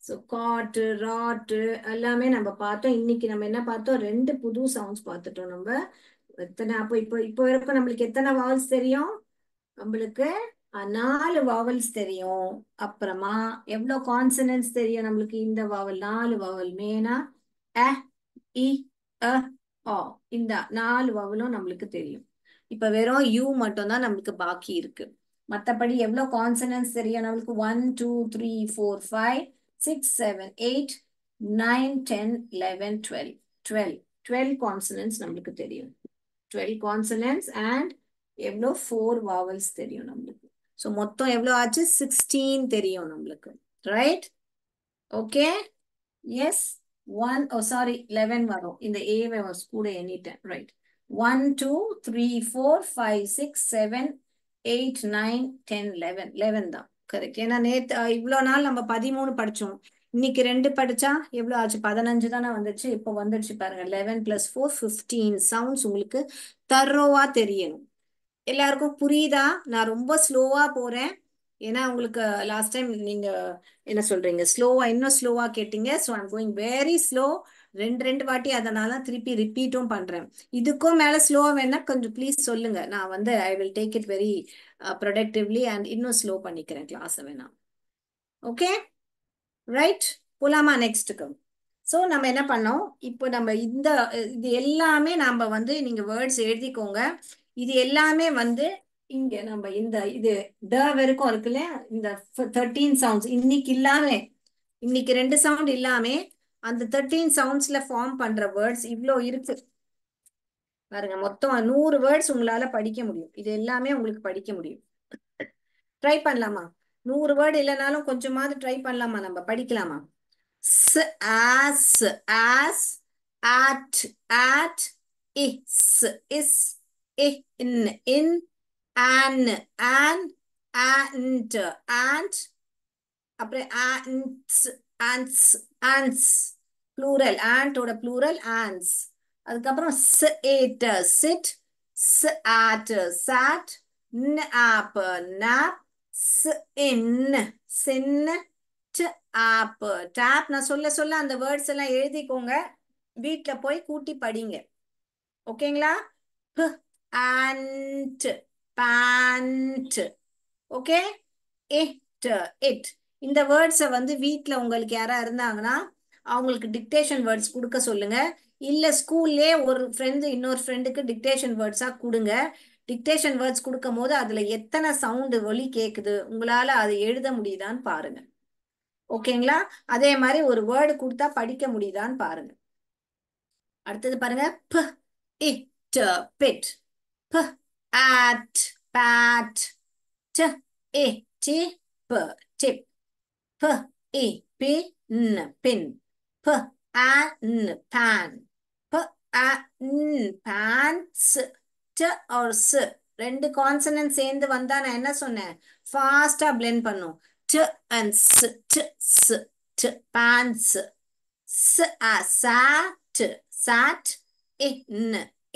ஸோ காட்டு ராட்டு எல்லாமே நம்ம பார்த்தோம். இன்னைக்கு நம்ம என்ன பார்த்தோம்? 2 புது சவுண்ட்ஸ் பார்த்துட்டோம் நம்ம. எத்தனை அப்போ இப்போ இப்போ வரைக்கும் நம்மளுக்கு எத்தனை வாவல்ஸ் தெரியும்? நம்மளுக்கு 4 வாவல்ஸ் தெரியும். அப்புறமா எவ்வளவு கான்சனன்ஸ் தெரியும் நம்மளுக்கு? இந்த வாவல் 4 வாவல் மேனா அ இ அ ஆ, இந்த 4 வாவலும் நம்மளுக்கு தெரியும். இப்ப வெறும் யூ மட்டும் தான் நம்மளுக்கு பாக்கி இருக்கு. மத்தபடி எவ்வளவு கான்சனன்ஸ் தெரியும் நம்மளுக்கு? 1 2 3 4 5 6 7 8 9 10 11 12 12 12 கான்சனன்ஸ் நம்மளுக்கு தெரியும். 12 கான்சனன்ஸ் அண்ட் எவ்வளோ 4 வாவல்ஸ் தெரியும் நம்மளுக்கு. ஸோ மொத்தம் எவ்வளோ ஆச்சு? 16 தெரியும் நம்மளுக்கு. ரைட்? Okay, S. 11 வரும். இந்த ஏவை கூட எண்ணிட்டேன். ரைட். 1 2 3 4 5 6 7 8 9 10 11 11 தான் கரெக்ட். ஏன்னா நேத்து இவ்வளோ நாள் நம்ம 13 படிச்சோம். இன்னைக்கு 2 படிச்சா எவ்வளவு ஆச்சு? 15 தானே வந்துச்சு. இப்போ வந்துடுச்சு பாருங்க. 11 + 4 15 சவுண்ட்ஸ் உங்களுக்கு தரோவா தெரியணும். எல்லாருக்கும் புரியுதா? நான் ரொம்ப ஸ்லோவா போறேன். ஏன்னா உங்களுக்கு லாஸ்ட் டைம் நீங்க என்ன சொல்றீங்க, ஸ்லோவா, இன்னும் ஸ்லோவா கேட்டீங்க. So I'm going very slow. ரெண்டு ரெண்டு வாட்டி, அதனால தான் திருப்பி ரிப்பீட்டும் பண்றேன். இதுக்கும் மேல ஸ்லோவா வேணா கொஞ்சம் ப்ளீஸ் சொல்லுங்க. நான் வந்து I will take it very productively and இன்னும் ஸ்லோ பண்ணிக்கிறேன் கிளாஸ் வேணா. Okay, right. போலாமா நெக்ஸ்ட்டுக்கு? ஸோ நம்ம என்ன பண்ணோம் இப்போ, நம்ம இந்த இது எல்லாமே நம்ம வந்து நீங்க வேர்ட்ஸ் எழுதிக்கோங்க. இது எல்லாமே வந்து இங்க நம்ம இந்த இது ட வரைக்கும் இருக்குல்ல, இந்த 13 சவுண்ட்ஸ் இன்னைக்கு இல்லாம, இன்னைக்கு 2 சவுண்ட் இல்லாம அந்த 13 சவுண்ட்ஸ்ல ஃபார்ம் பண்ற வேர்ட்ஸ் இவ்ளோ இருக்கு பாருங்க. மொத்தம் 100 வேர்ட்ஸ் உங்களால படிக்க முடியும். இது எல்லாமே உங்களுக்கு படிக்க முடியும். ட்ரை பண்ணலாமா? 100 வேர்டு இல்லைனாலும் கொஞ்சமாவது ட்ரை பண்ணலாமா? நம்ம படிக்கலாமா? s, as, at, is, in, an, and, அப்புறம் ants, plural, antோட plural ants. அதுக்கப்புறம் sit, sat, nap, sin, tap, tap. நான் சொல்ல சொல்ல அந்த வேர்ட்ஸ் எல்லாம் எழுதிக்கோங்க. வீட்ல போய் கூட்டி படிங்க. ஓகேங்களா? p, ant, pant. Okay, it. இந்த வேர்ட்ஸை வந்து வீட்டில் உங்களுக்கு யாரா இருந்தாங்கன்னா அவங்களுக்கு டிக்டேஷன் வேர்ட்ஸ் கொடுக்க சொல்லுங்க. இல்ல ஸ்கூல்லே ஒரு ஃப்ரெண்டு இன்னொரு ஃப்ரெண்டுக்கு டிக்டேஷன் வேர்ட்ஸா கொடுங்க. டிக்டேஷன் வேர்ட்ஸ் கொடுக்கும் போது அதுல எத்தனை சவுண்டு ஒலி கேக்குது, உங்களால அதை எழுத முடியுதான்னு பாருங்க. ஓகேங்களா? அதே மாதிரி ஒரு வேர்டு கொடுத்தா படிக்க முடியுதான்னு பாருங்க. அடுத்தது பாருங்க. p, it, pit. p, at, pat. t, it, tip, tip. p, i, pin, pin. p, an, pan. p, an, pants. t or s, ரெண்டு கான்சனன்ட் சேர்ந்து வந்தா நான் என்ன சொன்னேன்? ஃபாஸ்டா பிளெண்ட் பண்ணும். t and s, t, s, t, pants. s, sat, sat.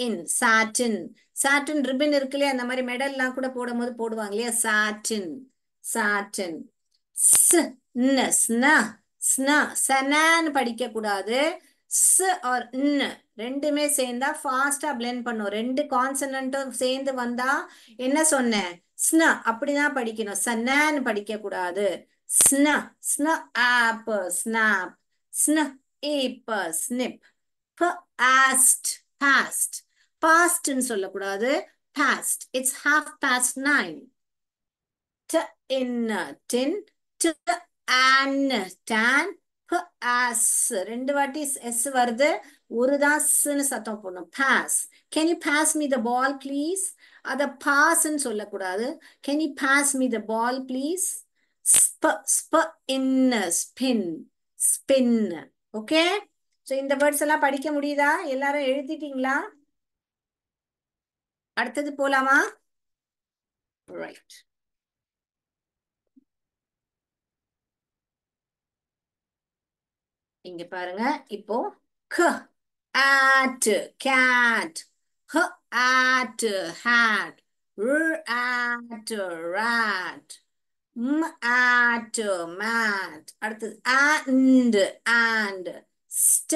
in, satin. satin ribbon இருக்கு இல்லையா, அந்த மாதிரி மெடல்லாம் கூட போடும்போது போடுவாங்க இல்லையா, satin, satin. sna, sna, sna. சனான்னு படிக்க கூடாது. s or n ரெண்டுமே சேர்ந்தா ஃபாஸ்டா பிளெண்ட் பண்ணும். ரெண்டு கான்சனன்ட்டும் சேர்ந்து வந்தா என்ன சொன்னேன்? ஸ்ன. அப்படிதான் படிக்கணும். சன்னான்னு படிக்க கூடாது. ஸ்ன, ஸ்ன ஆப், ஸ்னாப். ஸ்ன ஏப், ஸ்னிப். past, past. pastன்னு சொல்லக்கூடாது. past. It's 9:30. t, in, tin. t, an, tan. as. ரெண்டு வாட்டி s வருது, ஒரு தான் ஸ்ன்னு சத்தம் போடணும். pass. Can you pass me the ball please? அத passன்னு சொல்லக்கூடாது. Can you pass me the ball please? in, spin, spin. Okay, so இந்த வேர்ட்ஸ் எல்லாம் படிக்க முடியுதா? எல்லாரும் எழுதிட்டீங்களா? அடுத்தது போலாமா? ரைட். இங்க பாருங்க. இப்போ k, at, cat. h, at, hat. r, at, rat. m, at, mat. அடுத்தது and, st,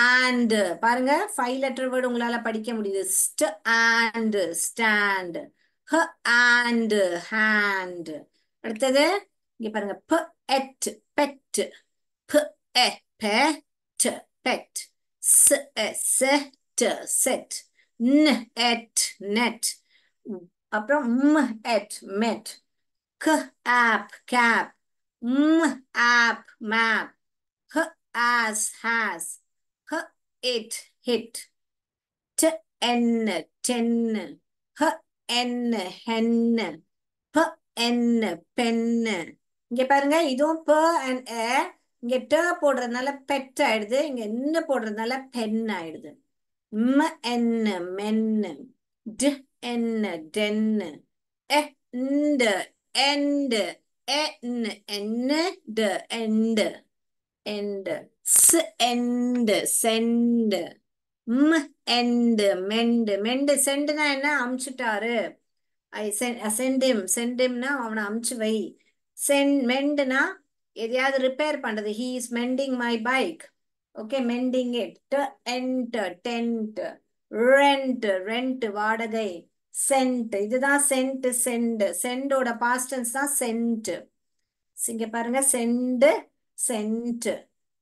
and. பாருங்க, 5 letter word உங்களால படிக்க முடியுது. st and, stand. h, and, hand. அடுத்தது இங்க பாருங்க. p, et, pet. p, e, pet, pet. s, set, set. n, et, net. அப்புறம் m, et, met. k, app, cap. m, app, map. h, as, has. h, it, hit. t, n, ten. h, n, hen. p, n, pen. இங்க பாருங்க, இதுவும் p and a. இங்க ட போடுறதுனால bed ஆயிடுது, இங்க என்ன போடுறதுனால பென் ஆயிடுது. m, n, men. d, n, den. end, end. n, end, end. end, end, send, end, mend, mend, sendனா என்ன அமுச்சுட்டாரு. send himனா அவனை அமுச்சு வை. mendனா எதையாவது ரிப்பேர் பண்றது. he is mending my bike. okay, mending it. enter, tent, rent வாடகை. sent இதுதான் sendோட past tense தான் sent. இங்க பாருங்க send, sent,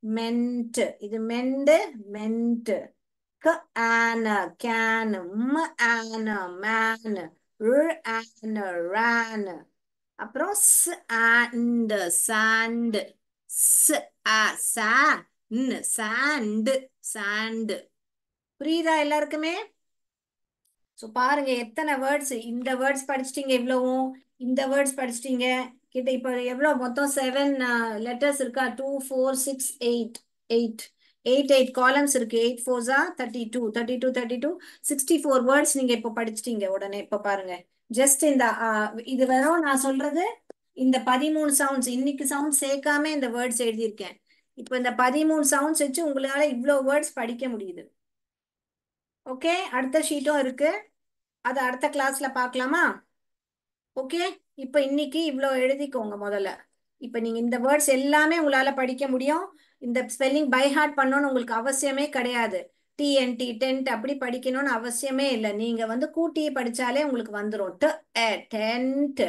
meant, இது mend, meant. an, can, an, man, an, ran. அப்புறம் and, sand, sand, sand. புரியுதா எல்லாருக்குமே? ஸோ பாருங்க எத்தனை வேர்ட்ஸ். இந்த வேர்ட்ஸ் படிச்சிட்டீங்க இவ்வளவும், இந்த வேர்ட்ஸ் படிச்சிட்டீங்க. கிட்ட இப்போ எவ்வளோ மொத்தம் 7 லெட்டர்ஸ் இருக்கா? 2 4 6 8 8 8 காலம்ஸ் இருக்கு. 8 4 32 32 32 64 வேர்ட்ஸ் நீங்க இப்போ படிச்சிட்டீங்க உடனே. இப்போ பாருங்க ஜஸ்ட் இந்த இது வரும் நான் சொல்றது. இந்த 13 சவுண்ட்ஸ் இன்னைக்கு சவுண்ட் சேர்க்காம இந்த வேர்ட்ஸ் எழுதியிருக்கேன். இப்போ இந்த 13 சவுண்ட்ஸ் வச்சு உங்களால இவ்வளோ வேர்ட்ஸ் படிக்க முடியுது. ஓகே, அடுத்த ஷீட்டும் இருக்கு, அது அடுத்த கிளாஸ்ல பார்க்கலாமா? ஓகே, இப்போ இன்னைக்கு இவ்வளோ எழுதிக்கோங்க முதல்ல. இப்போ நீங்க இந்த வேர்ட்ஸ் எல்லாமே உங்களால படிக்க முடியும். இந்த ஸ்பெல்லிங் பை ஹார்ட் பண்ணணும்னு உங்களுக்கு அவசியமே கிடையாது. டிஎன்டி டென்ட் அப்படி படிக்கணும்னு அவசியமே இல்லை. நீங்க வந்து கூட்டி படிச்சாலே உங்களுக்கு வந்துடும். டென்ட்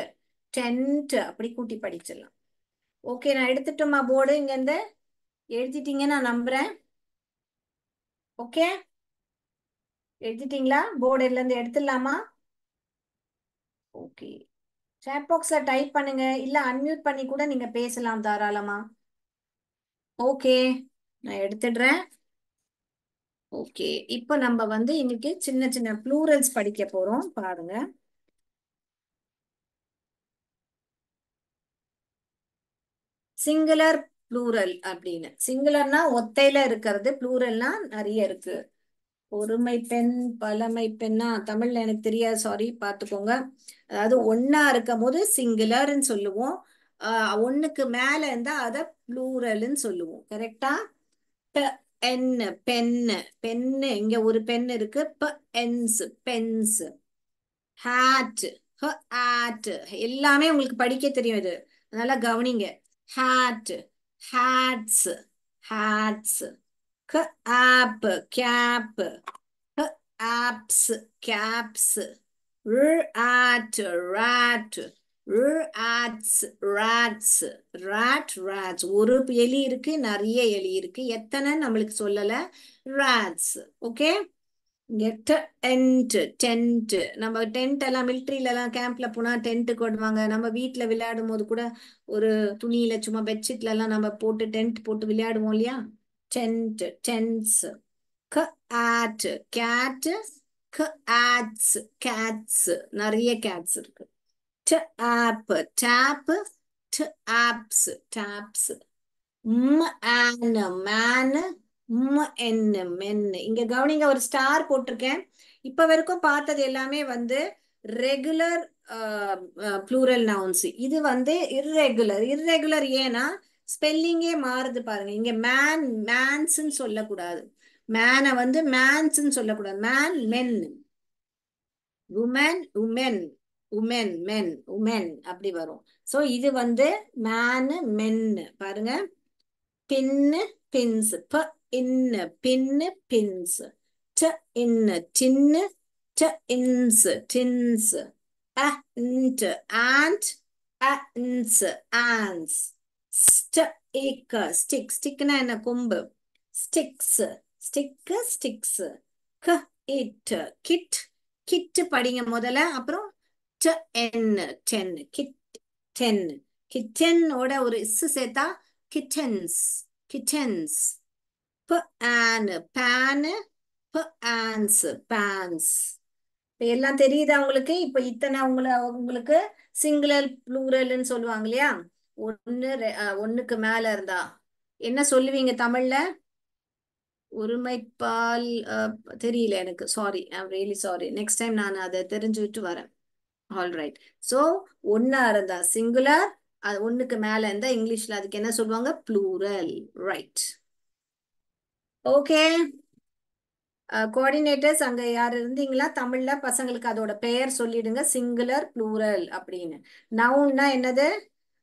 டென்ட் அப்படி கூட்டி படிச்சிடலாம். ஓகே, நான் எடுத்துட்டோமா போர்டு? இங்க இருந்து எழுதிட்டீங்க நான் நம்புறேன். ஓகே, எழுதிட்டீங்களா? போர்டு இருந்து எடுத்துடலாமா? ஓகே, சாட் பாக்ஸ்ல டைப் பண்ணுங்க, இல்ல அன்மியூட் பண்ணி கூட நீங்க பேசலாம் தாராளமா. ஓகே, நான் எடுத்துடுறேன். ஓகே, இப்போ நம்ம வந்து இன்னைக்கு சின்ன சின்ன ப்ளூரல்ஸ் படிக்க போறோம். பாருங்க, சிங்குலர் ப்ளூரல் அப்படின்னு. சிங்குலர்னா ஒத்தையில இருக்கிறது, ப்ளூரல்னா நிறைய இருக்கு. ஒருமை பெண் பலமை பெண்ணா தமிழ்ல எனக்கு தெரியாது, சாரி பார்த்துக்கோங்க. அதாவது ஒன்னா இருக்கும் போது சிங்குலர்ன்னு சொல்லுவோம். ஒண்ணுக்கு மேல இருந்தா அத ப்ளூரல்னு சொல்லுவோம். கரெக்டா? பென்னு பென்னு பென்னு இங்க ஒரு பென் இருக்கு. Benz Benz. ஹேட் ஹேட் எல்லாமே உங்களுக்கு படிக்க தெரியும் இது, அதனால கவனிங்க. Hat hats hats. Ap cap aps caps. at rat rats rats rats. ஒரு எலி இருக்கு, நிறைய எலி இருக்கு, எத்தனை நம்மளுக்கு சொல்லல. rats. Okay, tent tent. நம்ம டென்ட் எல்லாம் மிலிட்ரியில எல்லாம் கேம்ப்ல போனா டென்ட் கொண்டுவாங்க. நம்ம வீட்டுல விளையாடும் போது கூட ஒரு துணியில சும்மா பெட்ஷீட்ல எல்லாம் நம்ம போட்டு டென்ட் போட்டு விளையாடுவோம் இல்லையா? Tent tents. cat cat. cats cats நிறைய cats இருக்கு. tap tap taps taps. an man en men. இங்க கவனிங்க, ஒரு ஸ்டார் போட்டிருக்கேன். இப்ப வரைக்கும் பார்த்தது எல்லாமே வந்து ரெகுலர் ப்ளூரல் நவுன்ஸ். இது வந்து இர்ரெகுலர் ஏன்னா ஸ்பெல்லிங்கே மாறுது பாருங்க. இங்க மேன் மேன்ஸ்ன்னு சொல்லக்கூடாது. மேனை வந்து மேன்ஸ்ன்னு சொல்லக்கூடாது. Man men. Woman women women men women அப்படி வரும். சோ இது வந்து மேனு மென்னு பாருங்க. Pin pins. In pin pins. In tin ins tins. And ant அன்ஸ் ஆன்ஸ். ஸ்டிக் ஸ்டிக்னா என்ன? கொம்பு. Sticks sticks. It kit kit படிங்க முதல்ல, அப்புறம் டென் கிட் டென். கிட்டனோட ஒரு இஸ் சேர்த்தா கிட்டன்ஸ் கிட்டன்ஸ். பேன் பேனு ஆன்ஸ் பேன்ஸ். இப்ப எல்லாம் தெரியுதா உங்களுக்கு? இப்ப இத்தனை உங்களுக்கு சிங்குலர் ப்ளூரல்னு சொல்லுவாங்க இல்லையா? ஒண்ணுக்கு மேல இருந்தா என்ன சொல்லுவீங்க தமிழ்ல? ஒருமைப்பால் தெரியல எனக்கு, sorry, I'm really sorry. Next time நான் அதை தெரிஞ்சுட்டு வரேன். All right. ஸோ ஒன்னா இருந்தா சிங்குலர், அது ஒண்ணுக்கு மேல இருந்தா இங்கிலீஷ்ல அதுக்கு என்ன சொல்லுவாங்க? ப்ளூரல். ரைட். ஓகே. கோஆர்டினேட்டர்ஸ் அங்க யார் இருந்தீங்களா? தமிழ்ல பசங்களுக்கு அதோட பெயர் சொல்லிடுங்க, சிங்குலர் ப்ளூரல் அப்படின்னு. நவுன்னா என்னது?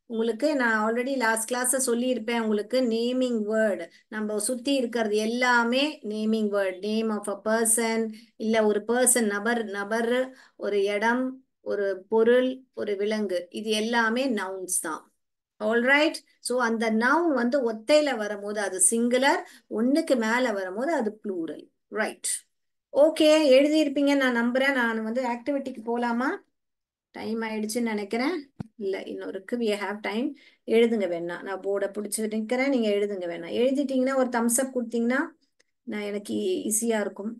உங்களுக்கு நான் ஆல்ரெடி லாஸ்ட் கிளாஸ் சொல்லியிருப்பேன். உங்களுக்கு நேமிங் வேர்டு, நம்ம சுத்தி இருக்கிறது எல்லாமே naming word. Name of a person, இல்ல ஒரு பர்சன், நபர், நபர், ஒரு இடம், ஒரு பொருள், ஒரு விலங்கு, இது எல்லாமே நவுன்ஸ் தான். ஆல்ரைட். ஸோ அந்த நவுன் வந்து ஒத்தையில வரும்போது அது சிங்குலர், ஒண்ணுக்கு மேல வரும்போது அது ப்ளூரல். ரைட். ஓகே, எழுதியிருப்பீங்க நான் நம்புறேன். நான் வந்து ஆக்டிவிட்டிக்கு போலாமா? டைம் ஆயிடுச்சுன்னு நினைக்கிறேன். இல்ல, இன்னும் இருக்கு. We have time. எழுதுங்க வேணா, நான் போர்டை பிடிச்சி நிற்கிறேன், நீங்க எழுதுங்க வேணா. எழுதிட்டீங்கன்னா ஒரு தம்ஸ் அப் கொடுத்தீங்கன்னா நான் எனக்கு ஈஸியா இருக்கும்.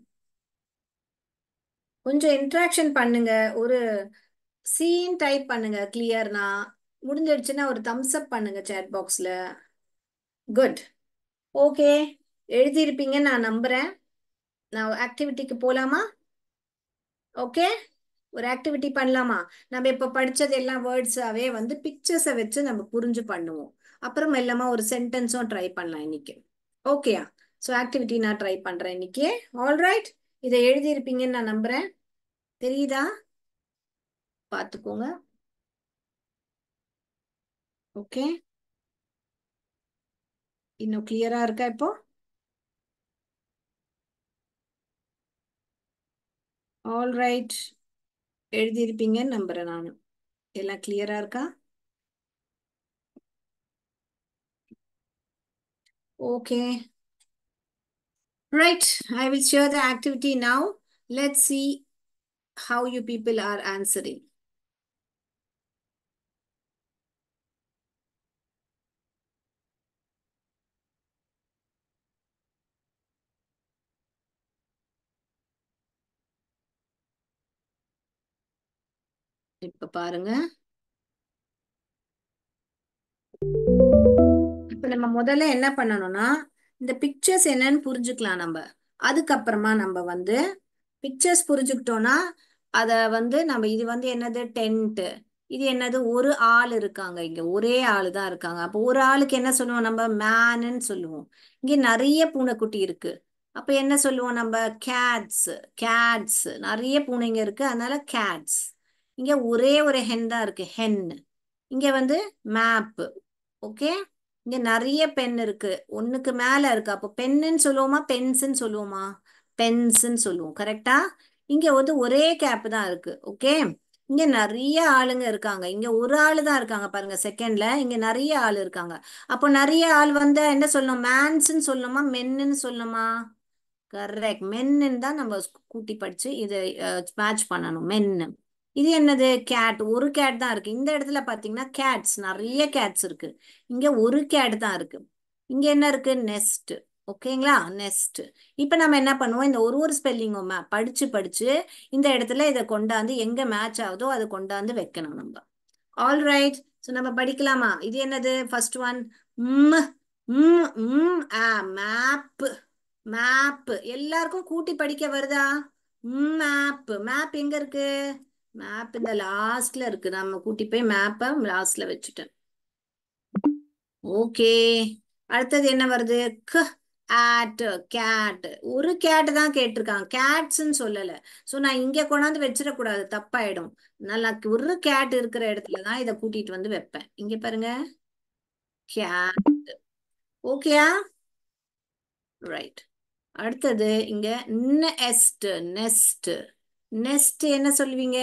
கொஞ்சம் இன்ட்ராக்ஷன் பண்ணுங்க. ஒரு சீன் டைப் பண்ணுங்க கிளியர்னா. முடிஞ்சிடுச்சுன்னா ஒரு தம்ஸ் அப் பண்ணுங்க சேட் பாக்ஸ்ல. குட். ஓகே, எழுதியிருப்பீங்கன்னு நான் நம்புறேன். நான் ஆக்டிவிட்டிக்கு போலாமா? ஓகே, ஒரு ஆக்டிவிட்டி பண்ணலாமா? நம்ம இப்ப படிச்சது எல்லாம் வேர்ட்ஸாவே வந்து பிக்சர்ஸை வச்சு நம்ம புரிஞ்சு பண்ணுவோம். அப்புறம் மெல்லமா ஒரு சென்டென்ஸும் ட்ரை பண்ணலாம் இன்னைக்கு. ஓகேயா? ஸோ ஆக்டிவிட்டி நான் ட்ரை பண்றேன் இன்னைக்கு. ஆல்ரைட். இதை எழுதியிருப்பீங்கன்னு நான் நம்புறேன். தெரியுதா? பார்த்துக்கோங்க. ஓகே, இன்னும் கிளியரா இருக்கா இப்போ? ஆல்ரைட், எழுதியிருப்பீங்கன்னு நம்புறேன் நான். எல்லாம் கிளியரா இருக்கா? Okay. Right, I will share the activity now. Let's see how you people are answering. இப்ப பாருங்க. இப்ப நம்ம முதல்ல என்ன பண்ணணும்னா, இந்த பிக்சர்ஸ் என்னன்னு புரிஞ்சுக்கலாம் நம்ம. அதுக்கப்புறமா நம்ம வந்து பிக்சர்ஸ் புரிஞ்சுக்கிட்டோம்னா அத வந்து நம்ம, இது வந்து என்னது? டென்ட். இது என்னது? ஒரு ஆள் இருக்காங்க, இங்க ஒரே ஆளு தான் இருக்காங்க. அப்போ ஒரு ஆளுக்கு என்ன சொல்லுவோம்? நம்ம மேனுன்னு சொல்லுவோம். இங்க நிறைய பூனைக்குட்டி இருக்கு, அப்ப என்ன சொல்லுவோம் நம்ம? கேட்ஸ். கேட்ஸ், நிறைய பூனைங்க இருக்கு, அதனால கேட்ஸ். இங்க ஒரே ஒரு ஹென் தான் இருக்கு, ஹென். இங்க வந்து மேப். ஓகே. இங்க நிறைய பென் இருக்கு, ஒண்ணுக்கு மேல இருக்கு, அப்போ பென்னுன்னு சொல்லுவோமா பென்ஸ்ன்னு சொல்லுவோமா? பென்ஸ்ன்னு சொல்லுவோம். கரெக்டா? இங்க வந்து ஒரே கேப் தான் இருக்கு. ஓகே. இங்க நிறைய ஆளுங்க இருக்காங்க, இங்க ஒரு ஆளு தான் இருக்காங்க பாருங்க செகண்ட்ல, இங்க நிறைய ஆள் இருக்காங்க. அப்போ நிறைய ஆள் வந்து என்ன சொல்லணும்? மேன்ஸ்ன்னு சொல்லணுமா மென்னுன்னு சொல்லணுமா? கரெக்ட், மென்னு தான் நம்ம கூட்டி படிச்சு இதை மேட்ச் பண்ணணும். மென்னு. இது என்னது? கேட். ஒரு கேட் தான் இருக்கு. இந்த இடத்துல பாத்தீங்கன்னா கேட்ஸ், நிறைய கேட்ஸ் இருக்கு, இங்க ஒரு கேட் தான் இருக்கு. இங்க என்ன இருக்கு? நெஸ்ட். ஓகேங்களா? நெஸ்ட். இப்ப நம்ம என்ன பண்ணுவோம்? இந்த ஒரு ஒரு ஸ்பெல்லிங்கும் படிச்சு படிச்சு இந்த இடத்துல இதை கொண்டாந்து எங்க மேட்ச் ஆகுதோ அதை கொண்டாந்து வைக்கணும் நம்ம. All right. ஸோ நம்ம படிக்கலாமா? இது என்னது? First one. ம். ம். ம். மேப். மேப். எல்லாருக்கும் கூட்டி படிக்க வருதா? மேப். மேப் எங்க இருக்கு? மேப் இந்த லாஸ்ட்ல இருக்கு, நம்ம கூட்டி போய் மேப்பை லாஸ்ட்ல வச்சுட்டேன். ஓகே. அடுத்தது என்ன வருது? க். ஆட். கேட். ஒரு கேட் தான் கேட்டிருக்காங்க, கேட்ஸ்ன்னு சொல்லல. சோ நான் இங்க கொண்டாந்து வச்சிடக்கூடாது, தப்பாயிடும். நல்லா ஒரு கேட் இருக்கிற இடத்துல தான் இதை கூட்டிட்டு வந்து வைப்பேன். இங்க பாருங்க, கேட். ஓகேயா? ரைட். அடுத்தது இங்க நெஸ்ட். நெஸ்ட். நெஸ்ட் என்ன சொல்லுவீங்க?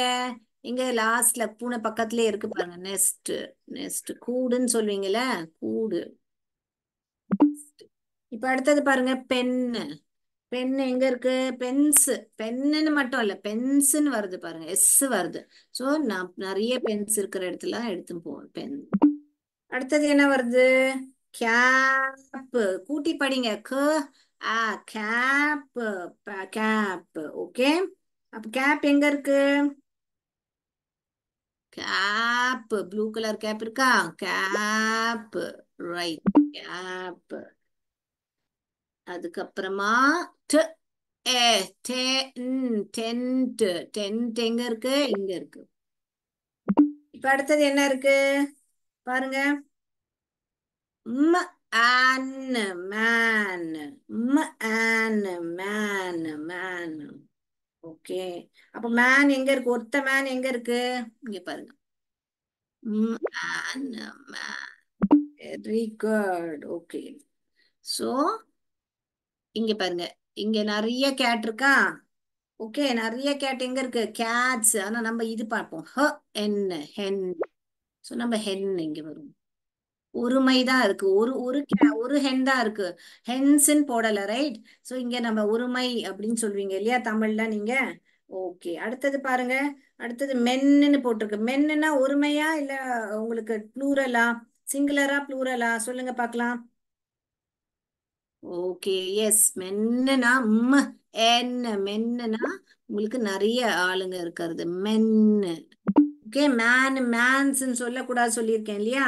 இங்க லாஸ்ட்ல பூனை பக்கத்துலயே இருக்கு பாருங்க, நெஸ்ட். நெஸ்ட் கூடுன்னு சொல்லுவீங்கல்ல, கூடு. இப்ப அடுத்தது பாருங்க, பென்னு. பென் எங்க இருக்கு? பென்ஸ். பென்னுன்னு மட்டும் இல்ல, பென்ஸ்ன்னு வருது பாருங்க, எஸ் வருது. சோ நான் நிறைய பென்ஸ் இருக்கிற இடத்துல எடுத்து போவேன், பென். அடுத்தது என்ன வருது? கேப். கூட்டி படிங்க, க. ஆ. கேப். கேப். ஓகே. அப்ப கேப் எங்க இருக்கு? கேப். ப்ளூ கலர் கேப் இருக்கா? கேப். ரைட். கேப். அதுக்கப்புறமா ட். ஏ. டென்ட். டென்ட் எங்க இருக்கு? இங்க இருக்கு. இப்ப அடுத்தது என்ன இருக்கு? பாருங்க. ம ஆன் மேன். ம ஆன் மேன் மேன். ஓகே. அப்ப மேன் எங்க இருக்கு? ஒத்த மேன் எங்க இருக்கு? இங்க பாருங்க. ம் on man. Very good. Okay. So இங்க பாருங்க. இங்க நிறைய கேட் இருக்கா? ஓகே. நிறைய கேட் எங்க இருக்கு? கேட்ஸ். ஆனா நம்ம இது பார்ப்போம். என்ன ஹென். சோ நம்ம ஹென் இங்க வரும். ஒருமை தான் இருக்கு. ஒரு ஹென் தான் இருக்கு. ஹென்ஸ்ன்னு போடல, ரைட்? சோ இங்க நம்ம ஒருமை அப்படின்னு சொல்வீங்க இல்லையா தமிழ்ல நீங்க? ஓகே. அடுத்தது பாருங்க. அடுத்தது மென்னுன்னு போட்டிருக்கு. மென்னுனா ஒருமையா இல்ல உங்களுக்கு ப்ளூரலா? சிங்குலரா ப்ளூரலா சொல்லுங்க பார்க்கலாம். ஓகே. எஸ். மென்னுனா என்ன மென்னுனா உங்களுக்கு நிறைய ஆளுங்க இருக்கிறது மென்னு. ஓகே. மேன்ஸ்ன்னு சொல்லக்கூடாது சொல்லியிருக்கேன் இல்லையா?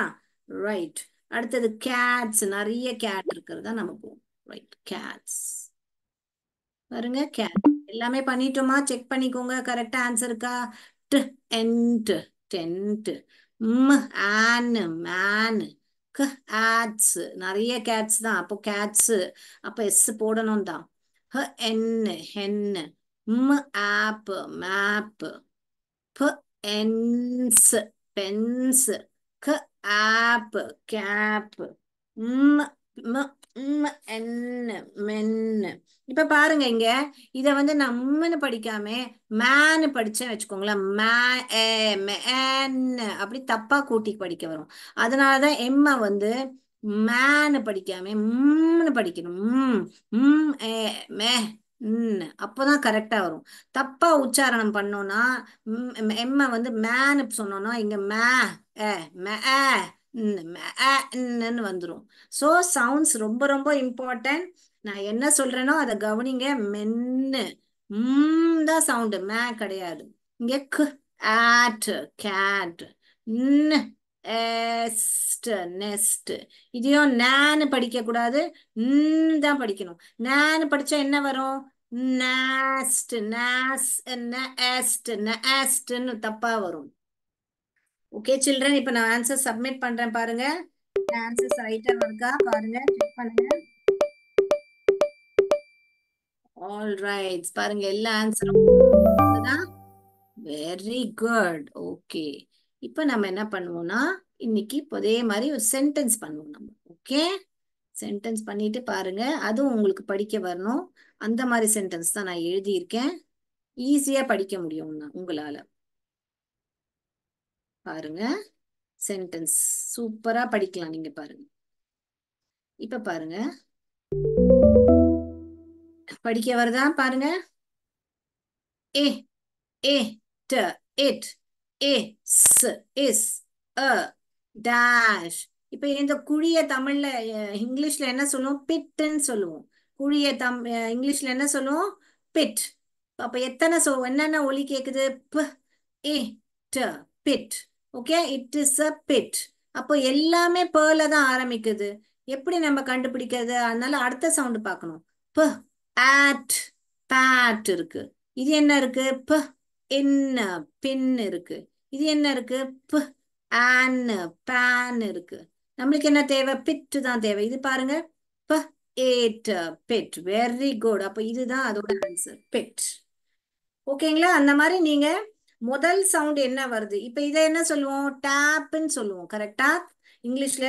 ரைட். அடுத்தது கேட்ஸ். நிறைய கேட் இருக்கிறதா நம்ம போவோம். ரைட். கேட்ஸ். பாருங்க கேட். எல்லாமே பண்ணிட்டோமா? செக் பண்ணிக்கோங்க. கரெக்டா ஆன்சர் இருக்கா? ட் என்ட் டென்ட். ம் ஆன் மேன். க ஆட்ஸ். நிறைய கேட்ஸ் தான். அப்போ கேட்ஸ். அப்ப எஸ் போடணும் தான். ஹ என் ஹென். ம் ஆப் மேப். ப என்ஸ் பென்ஸ். க ஆப் கேப். ம் ம ம் என் மென். இப்ப பாருங்க இங்க இத வந்து நம்மன்னு படிக்காம மேன்னு படிச்சேன்னு வச்சுக்கோங்களேன். மேன் அப்படி தப்பா கூட்டி படிக்க வரும். அதனாலதான் எம்ம வந்து மேன்னு படிக்காம ம்னு படிக்கணும். ஏ மே அப்போதான் கரெக்டா வரும். தப்பா உச்சாரணம் பண்ணோம்னா எம்ம வந்து மேன்னு சொன்னோம்னா இங்க ஏ மே ன்னு வந்துரும். சோ சவுண்ட்ஸ் ரொம்ப ரொம்ப இம்பார்ட்டன்ட். நான் என்ன சொல்றேனோ அதை கவனிங்க. மென்னு தான் சவுண்டு, மே கிடையாது. இங்க ஆட் கேட். எஸ்ட் நெஸ்ட். இதையும் நேன்னு படிக்க கூடாது, தான் படிக்கணும். நேன்னு படிச்சா என்ன வரும்? நாஸ்ட் நாஸ் நெஸ்ட் நெஸ்ட்னு தப்பா வரும். ஓகே சில்ட்ரன், இப்ப நான் ஆன்சர் சப்மிட் பண்றேன் பாருங்க. ஆன்சர்ஸ் ரைட்டா இருக்கா பாருங்க, செக் பண்ணுங்க. All right. பாருங்க எல்லா ஆன்சரும் வெரி குட். ஓகே. இப்போ நம்ம என்ன பண்ணுவோம்னா இன்னைக்கு இப்போ அதே மாதிரி ஒரு சென்டென்ஸ் பண்ணுவோம் நம்ம. ஓகே. சென்டென்ஸ் பண்ணிட்டு பாருங்க, அதுவும் உங்களுக்கு படிக்க வரணும். அந்த மாதிரி சென்டென்ஸ் தான் நான் எழுதியிருக்கேன். ஈஸியா படிக்க முடியும் உங்களால. பாருங்க சென்டென்ஸ் சூப்பரா படிக்கலாம் நீங்க. பாருங்க இப்ப பாருங்க, படிக்க வருதா பாருங்க. ஏ it, it, is, is, a, dash. இப்ப இந்த குழிய தமிழ்ல இங்கிலீஷ்ல என்ன சொல்லுவோம்? பிட்ன்னு சொல்லுவோம். குழிய இங்கிலீஷ்ல என்ன சொல்லுவோம்? பிட். அப்ப எத்தனை என்னென்ன ஒலி கேக்குது? ப it bit. Okay. It is a bit. அப்போ எல்லாமே பேர்ல தான் ஆரம்பிக்குது. எப்படி நம்ம கண்டுபிடிக்கிறது? அதனால அடுத்த சவுண்ட் பார்க்கணும். ப ஆட் பேட் இருக்கு. இது என்ன இருக்கு? ப என்ன பின் இருக்கு. இது என்ன இருக்கு? ப ஆன் பேன் இருக்கு. நம்மளுக்கு என்ன தேவை? பிட் தான் தேவை. இது பாருங்க. ப ஏட் பிட். Very good. அப்ப இதுதான் அதோட ஆன்சர், பிட். ஓகேங்களா? அந்த மாதிரி நீங்க முதல் சவுண்ட் என்ன வருது? இப்ப இதை என்ன சொல்லுவோம்? டேப்னு சொல்லுவோம். கரெக்டா? இங்கிலீஷ்ல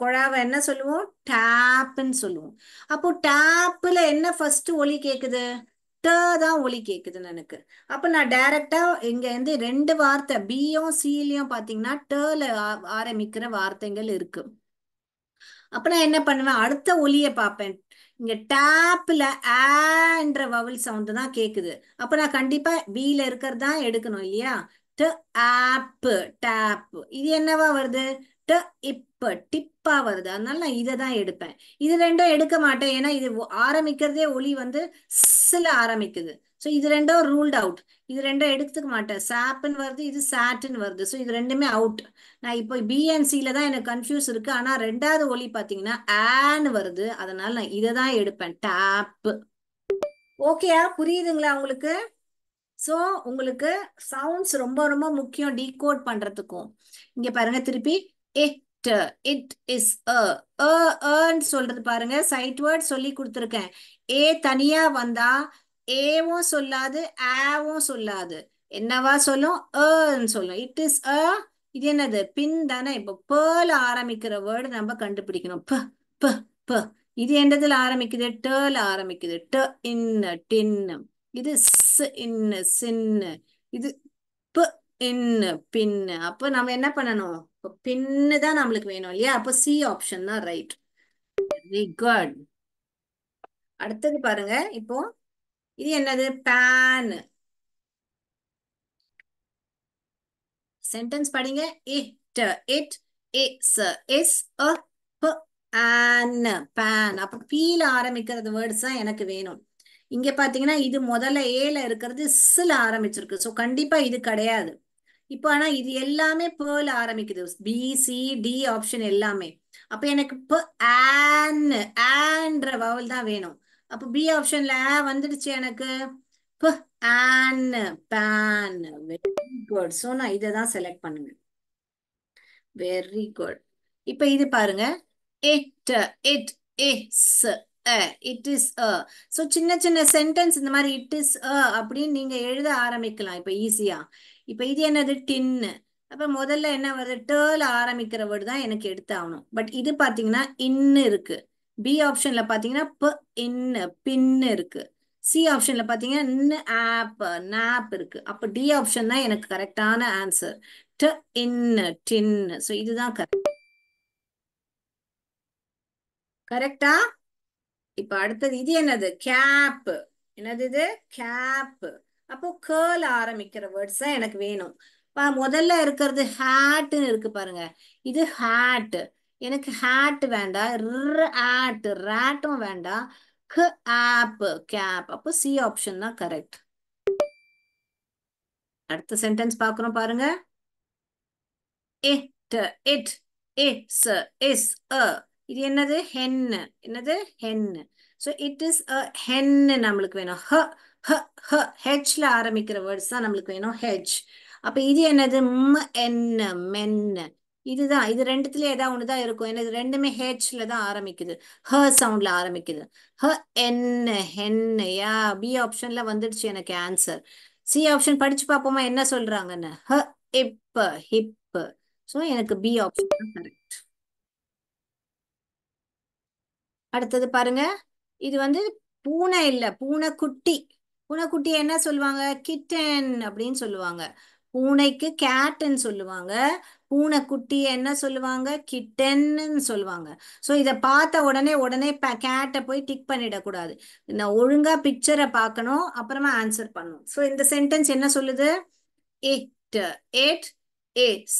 குழாவை என்ன சொல்லுவோம்? டேப்னு சொல்லுவோம். அப்போ டேப்ல என்ன ஃபர்ஸ்ட் ஒலி கேக்குது? ட தான் ஒலி கேக்குதுன்னு எனக்கு. அப்ப நான் டைரக்டா இங்க இருந்து ரெண்டு வார்த்தை பியும் சிலையும் பாத்தீங்கன்னா டல ஆரம்பிக்கிற வார்த்தைகள் இருக்கு. அப்ப நான் என்ன பண்ணுவேன்? அடுத்த ஒலிய பார்ப்பேன். இங்க டேப்ல ஆன்ற வவல் சவுண்ட் தான் கேக்குது. அப்ப நான் கண்டிப்பா பில இருக்கிறது தான் எடுக்கணும் இல்லையா? ட ஆப் டேப். இது என்னவா வருது? ட இப்ப டிப்பா வருது. அதனால நான் இதை தான் எடுப்பேன். இது ரெண்டும் எடுக்க மாட்டேன். ஏன்னா இது ஆரம்பிக்கிறதே ஒலி வந்து ஸ்ல ஆரம்பிக்குது. சோ இது ரெண்டும் ரூல்ட் அவுட். இது ரெண்டும் எடுத்துக்க மாட்டேன். சாப்னு வருது, இது சாட்னு வருது. சோ இது ரெண்டுமே அவுட். நான் இப்போ பிஎன்சில தான் எனக்கு கன்ஃபியூஸ் இருக்கு. ஆனா ரெண்டாவது ஒலி பாத்தீங்கன்னா ஆன்னு வருது. அதனால நான் இதை தான் எடுப்பேன், டேப். ஓகேயா? புரியுதுங்களா உங்களுக்கு? சோ உங்களுக்கு சவுண்ட்ஸ் ரொம்ப ரொம்ப முக்கியம் டீகோட் பண்றதுக்கும். இங்க பாருங்க திருப்பி. it it is a ன்னு சொல்றது பாருங்க சைட் வேர்ட் சொல்லி கொடுத்துருக்கேன். ஏ தனியா வந்தா ஏவும் சொல்லாது ஆவும் சொல்லாது. என்னவா சொல்லும்? ன்னு சொல்லும். இட் இஸ் இது என்னது? பின் தானே. இப்போ பேர்ல ஆரம்பிக்கிற வேர்டு நம்ம கண்டுபிடிக்கணும். ப ப ப இது என்னதுல ஆரம்பிக்குது? டேல ஆரம்பிக்குது. ட இன்னு டின்னு. இது ஸ் இன்னு சின்னு. இது ப இன்னு பின்னு. அப்ப நம்ம என்ன பண்ணணும்? பின்னு தான் நம்மளுக்கு வேணும் இல்லையா? அப்ப சி ஆப்ஷன் தான் ரைட். Very good. அடுத்தது பாருங்க. இப்போ இது என்னது? பேன். சென்டென்ஸ் படிங்க. இட் இட் இஸ் இஸ் அ ப ஆன் பேன். அப்ப பீல ஆரம்பிக்கிறது வேர்ட்ஸ் தான் எனக்கு வேணும். இங்க பாத்தீங்கன்னா இது முதல்ல ஏல இருக்கிறது ஸ்ல ஆரம்பிச்சிருக்கு. சோ கண்டிப்பா இது கிடையாது. இப்போ ஆனா இது எல்லாமே பேர்ல ஆரம்பிக்குது. பி சி டி ஆப்ஷன் எல்லாமே. அப்ப எனக்கு ஆன்ற வவல் தான் வேணும். அப்ப பி ஆப்ஷன்ல வந்துடுச்சு எனக்கு. P an pan. Very good. So நான் இதை தான் செலக்ட் பண்ணுவேன். Very good. இப்ப இது பாருங்க. It it is it is so சின்ன சின்ன சென்டென்ஸ் இந்த மாதிரி இட் இஸ் அப்படின்னு நீங்க எழுத ஆரம்பிக்கலாம் இப்ப ஈஸியா. இப்ப இது என்னது? டின்னு. அப்ப முதல்ல என்ன வருது? டேர்ல ஆரம்பிக்கிற வேர்டு தான் எனக்கு எடுத்து ஆகணும். பட் இது பாத்தீங்கன்னா இன்னு இருக்கு. பி ஆப்ஷன்ல பாத்தீங்கன்னா ப இன்னு பின்னு இருக்கு. சி ஆப்ஷன்ல பாத்தீங்கன்னா இன்னு ஆப் நாப் இருக்கு. அப்ப டி ஆப்ஷன் தான் எனக்கு கரெக்டான ஆன்சர். ட இன்னு டின்னு. ஸோ இதுதான் கரெக்டா? இப்ப அடுத்தது இது என்னது? கேப். என்னது இது? கேப். அப்போ கேர்ல ஆரம்பிக்கிற வேர்ட்ஸ் தான் எனக்கு வேணும். முதல்ல இருக்கிறது ஹேட்னு இருக்கு பாருங்க. இது ஹேட். எனக்கு ஹேட் வேண்டாம். ஆட் ரேட்டும் வேண்டாம். க ஆப் கேப். அப்போ சி ஆப்ஷன் தான் கரெக்ட். அடுத்த சென்டென்ஸ் பாக்குறோம் பாருங்க. இட் இட் இட்ஸ் இஸ் இது என்னது? ஹென். என்னது? Hen. So it is a hen நம்மளுக்கு வேணும். ஹெச்ல ஆரம்பிக்கிற வேர்ட்ஸ் தான் நம்மளுக்கு வேணும். ஹெச். அப்ப இது என்னது? என்ன மென். இதுதான். இது ரெண்டுத்துல ஏதாவது ஒண்ணுதான் இருக்கும். என்னது? ரெண்டுமே ஹெச்ல தான் ஆரம்பிக்குது. சவுண்ட்ல ஆரம்பிக்குது. ஹ என்ன ஹென். யா பி ஆப்ஷன்ல வந்துடுச்சு எனக்கு ஆன்சர். சி ஆப்ஷன் படிச்சு பார்ப்போமா என்ன சொல்றாங்கன்னு. இப்ப ஹிப். சோ எனக்கு பி ஆப்ஷன் தான் கரெக்ட். அடுத்தது பாருங்க. இது வந்து பூனை இல்ல, பூனைக்குட்டி. பூனைக்குட்டி என்ன சொல்லுவாங்க? கிட்டன் அப்படின்னு சொல்லுவாங்க. பூனைக்கு கேட்டன் சொல்லுவாங்க. பூனைக்குட்டி என்ன சொல்லுவாங்க? கிட்டன்னு சொல்லுவாங்க. சோ இத பார்த்த உடனே உடனே கேட்டை போய் டிக் பண்ணிடக்கூடாது. நான் ஒழுங்கா பிக்சரை பார்க்கணும், அப்புறமா ஆன்சர் பண்ணணும். சோ இந்த சென்டென்ஸ் என்ன சொல்லுது? It, it is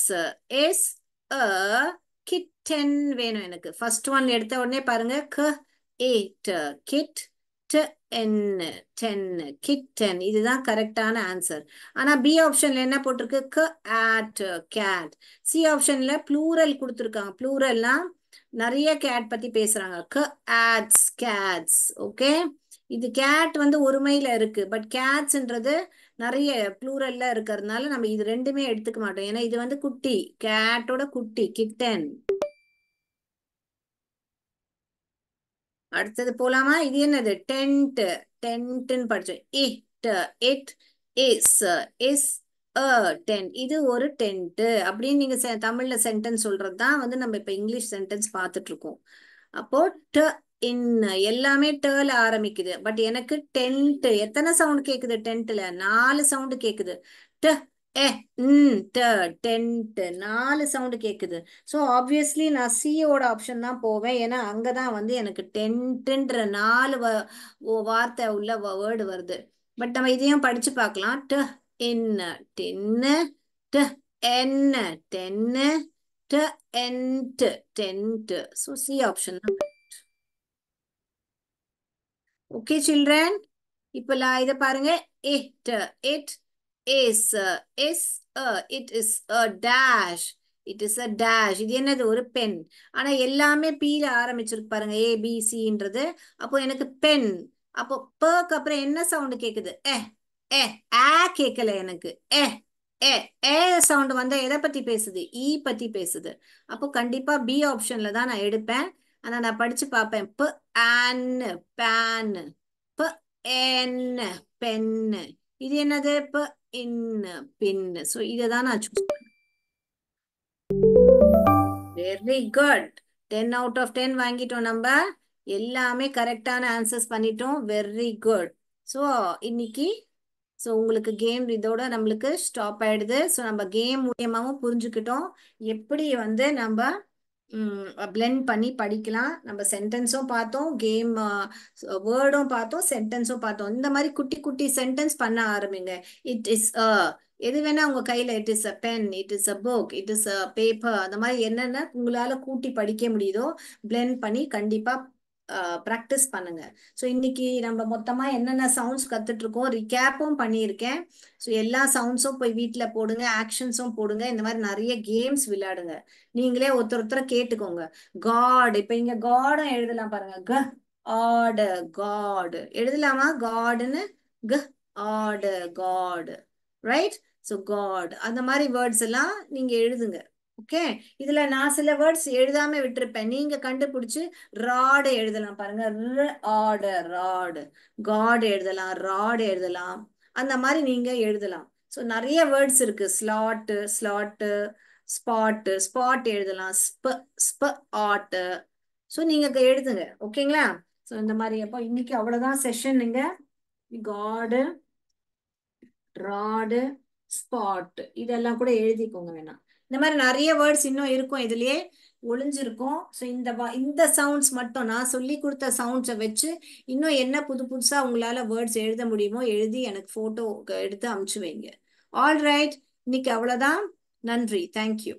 a kitten வேணும் எனக்கு. ஃபர்ஸ்ட் ஒன் எடுத்த உடனே பாருங்க. it kit n ten kitten. இதுதான் கரெக்டான ஆன்சர். ஆனா பி ஆப்ஷன்ல என்ன போட்டிருக்கு? at cat. சி ஆப்ஷன்ல ப்ளூரல் கொடுத்துருக்காங்க. ப்ளூரல்னா நிறைய கேட் பத்தி பேசுறாங்க. cats cats. ஓகே. இது கேட் வந்து ஒருமையில இருக்கு. பட் கேட்ஸ்ன்றது நிறைய ப்ளூரல்ல இருக்கிறதுனால நம்ம இது ரெண்டுமே எடுத்துக்க மாட்டோம். ஏன்னா இது வந்து குட்டி. கேட்டோட குட்டி கிட்டன். அடுத்தது போலாமா? இது என்னது? டென்ட். டென்ட்னு படிச்சோம். It it is is a tent. இது ஒரு டென்ட் அப்படின்னு நீங்க தமிழ்ல சென்டென்ஸ் சொல்றது தான் வந்து நம்ம இப்ப இங்கிலீஷ் சென்டென்ஸ் பார்த்துட்டு இருக்கோம். அப்போ ட இன் எல்லாமே டேல ஆரம்பிக்குது. பட் எனக்கு டென்ட் எத்தனை சவுண்ட் கேக்குது? டென்ட்ல 4 சவுண்ட் கேக்குது. ட எ ட டென்ட் 4 சவுண்ட் கேக்குது. ஸோ ஆப்வியஸ்லி நான் சியோட ஆப்ஷன் தான் போவேன். ஏன்னா அங்கதான் வந்து எனக்கு டென்ட்ன்ற 4 வார்த்தை உள்ள வேர்டு வருது. பட் நம்ம இதையும் படிச்சு பார்க்கலாம். ட இன் டென்னு. ட என்ன டென்னு. ட என்ட் டென்ட். ஸோ சி ஆப்ஷன் தான். Okay children. இப்ப இத பாருங்க. It it is is it is a dash. It is a dash. இது என்னது? ஒரு பென். ஆனா எல்லாமே பீல ஆரம்பிச்சிருக்கு பாருங்க. ஏ பி சின்றது. அப்போ எனக்கு பென். அப்போ பக்கு அப்புறம் என்ன சவுண்ட் கேக்குது? ஏ ஆ கேட்கல எனக்கு. ஏ ஏ ஏ சவுண்ட் வந்து எதை பத்தி பேசுது? ஈ பத்தி பேசுது. அப்போ கண்டிப்பா பி ஆப்ஷன்ல தான் நான் எடுப்பேன். ஆனா நான் படிச்சு பார்ப்பேன். ப ஆன் பேன், ப என் பென். இது என்னது? ப இன் பின். ஸோ இதை தான் நான் choose. Very good. 10 out of 10 வாங்கிட்டோம் நம்ம. எல்லாமே கரெக்டான ஆன்சர்ஸ் பண்ணிட்டோம். Very good. ஸோ இன்னைக்கு உங்களுக்கு கேம் இதோட நம்மளுக்கு ஸ்டாப் ஆயிடுது. ஸோ நம்ம கேம் மூலியமாவும் புரிஞ்சுக்கிட்டோம் எப்படி வந்து நம்ம பிளெண்ட் பண்ணி படிக்கலாம். நம்ம சென்டென்ஸும் பார்த்தோம், கேம் வேர்டும் பார்த்தோம், சென்டென்ஸும் பார்த்தோம். இந்த மாதிரி குட்டி குட்டி சென்டென்ஸ் பண்ண ஆரம்பிங்க. இட் இஸ் அ எது வேணா உங்க கையில, it is a pen, it is a book, it is a paper, அந்த மாதிரி என்னென்ன உங்களால கூட்டி படிக்க முடியுதோ பிளெண்ட் பண்ணி கண்டிப்பா ப்ராக்டிஸ் பண்ணுங்க. ஸோ இன்னைக்கு நம்ம மொத்தமா என்னென்ன சவுண்ட்ஸ் கத்துட்டு இருக்கோம் ரிகேப்பும் பண்ணியிருக்கேன். ஸோ எல்லா சவுண்ட்ஸும் போய் வீட்டில் போடுங்க, ஆக்ஷன்ஸும் போடுங்க, இந்த மாதிரி நிறைய கேம்ஸ் விளையாடுங்க. நீங்களே ஒருத்தர் ஒருத்தரை கேட்டுக்கோங்க. காட், இப்ப இங்க காடும் எழுதலாம் பாருங்க. க ஆடு, காடு எழுதலாமா? காடுன்னு க ஆடு, காடு. ரைட்? ஸோ காட் அந்த மாதிரி வேர்ட்ஸ் எல்லாம் நீங்க எழுதுங்க. ஓகே. இதுல நான் சில வேர்ட்ஸ் எழுதாம விட்டுருப்பேன், நீங்க கண்டுபிடிச்சு ராடு எழுதலாம் பாருங்க. ஆடு, ராடு. காட் எழுதலாம், ராடு எழுதலாம். அந்த மாதிரி நீங்க எழுதலாம். ஸோ நிறைய வேர்ட்ஸ் இருக்கு. ஸ்லாட்டு, ஸ்லாட்டு, ஸ்பாட்டு, ஸ்பாட் எழுதலாம். ஸ்ப ஆட்டு. ஸோ நீங்க எழுதுங்க. ஓகேங்களா? ஸோ இந்த மாதிரி அப்போ இன்னைக்கு அவ்வளவுதான் செஷன். நீங்க காடு, ராடு, ஸ்பாட் இதெல்லாம் கூட எழுதிக்கோங்க வேணாம். இந்த மாதிரி நிறைய வேர்ட்ஸ் இன்னும் இருக்கும் இதுலயே ஒளிஞ்சிருக்கும். ஸோ இந்த சவுண்ட்ஸ் மட்டும் நான் சொல்லி கொடுத்த சவுண்ட்ஸை வச்சு இன்னும் என்ன புது புதுசா உங்களால வேர்ட்ஸ் எழுத முடியுமோ எழுதி எனக்கு போட்டோ எடுத்து அனுப்பிச்சு வைங்க. All right. இன்னைக்கு அவ்வளவுதான். நன்றி. தேங்க்யூ.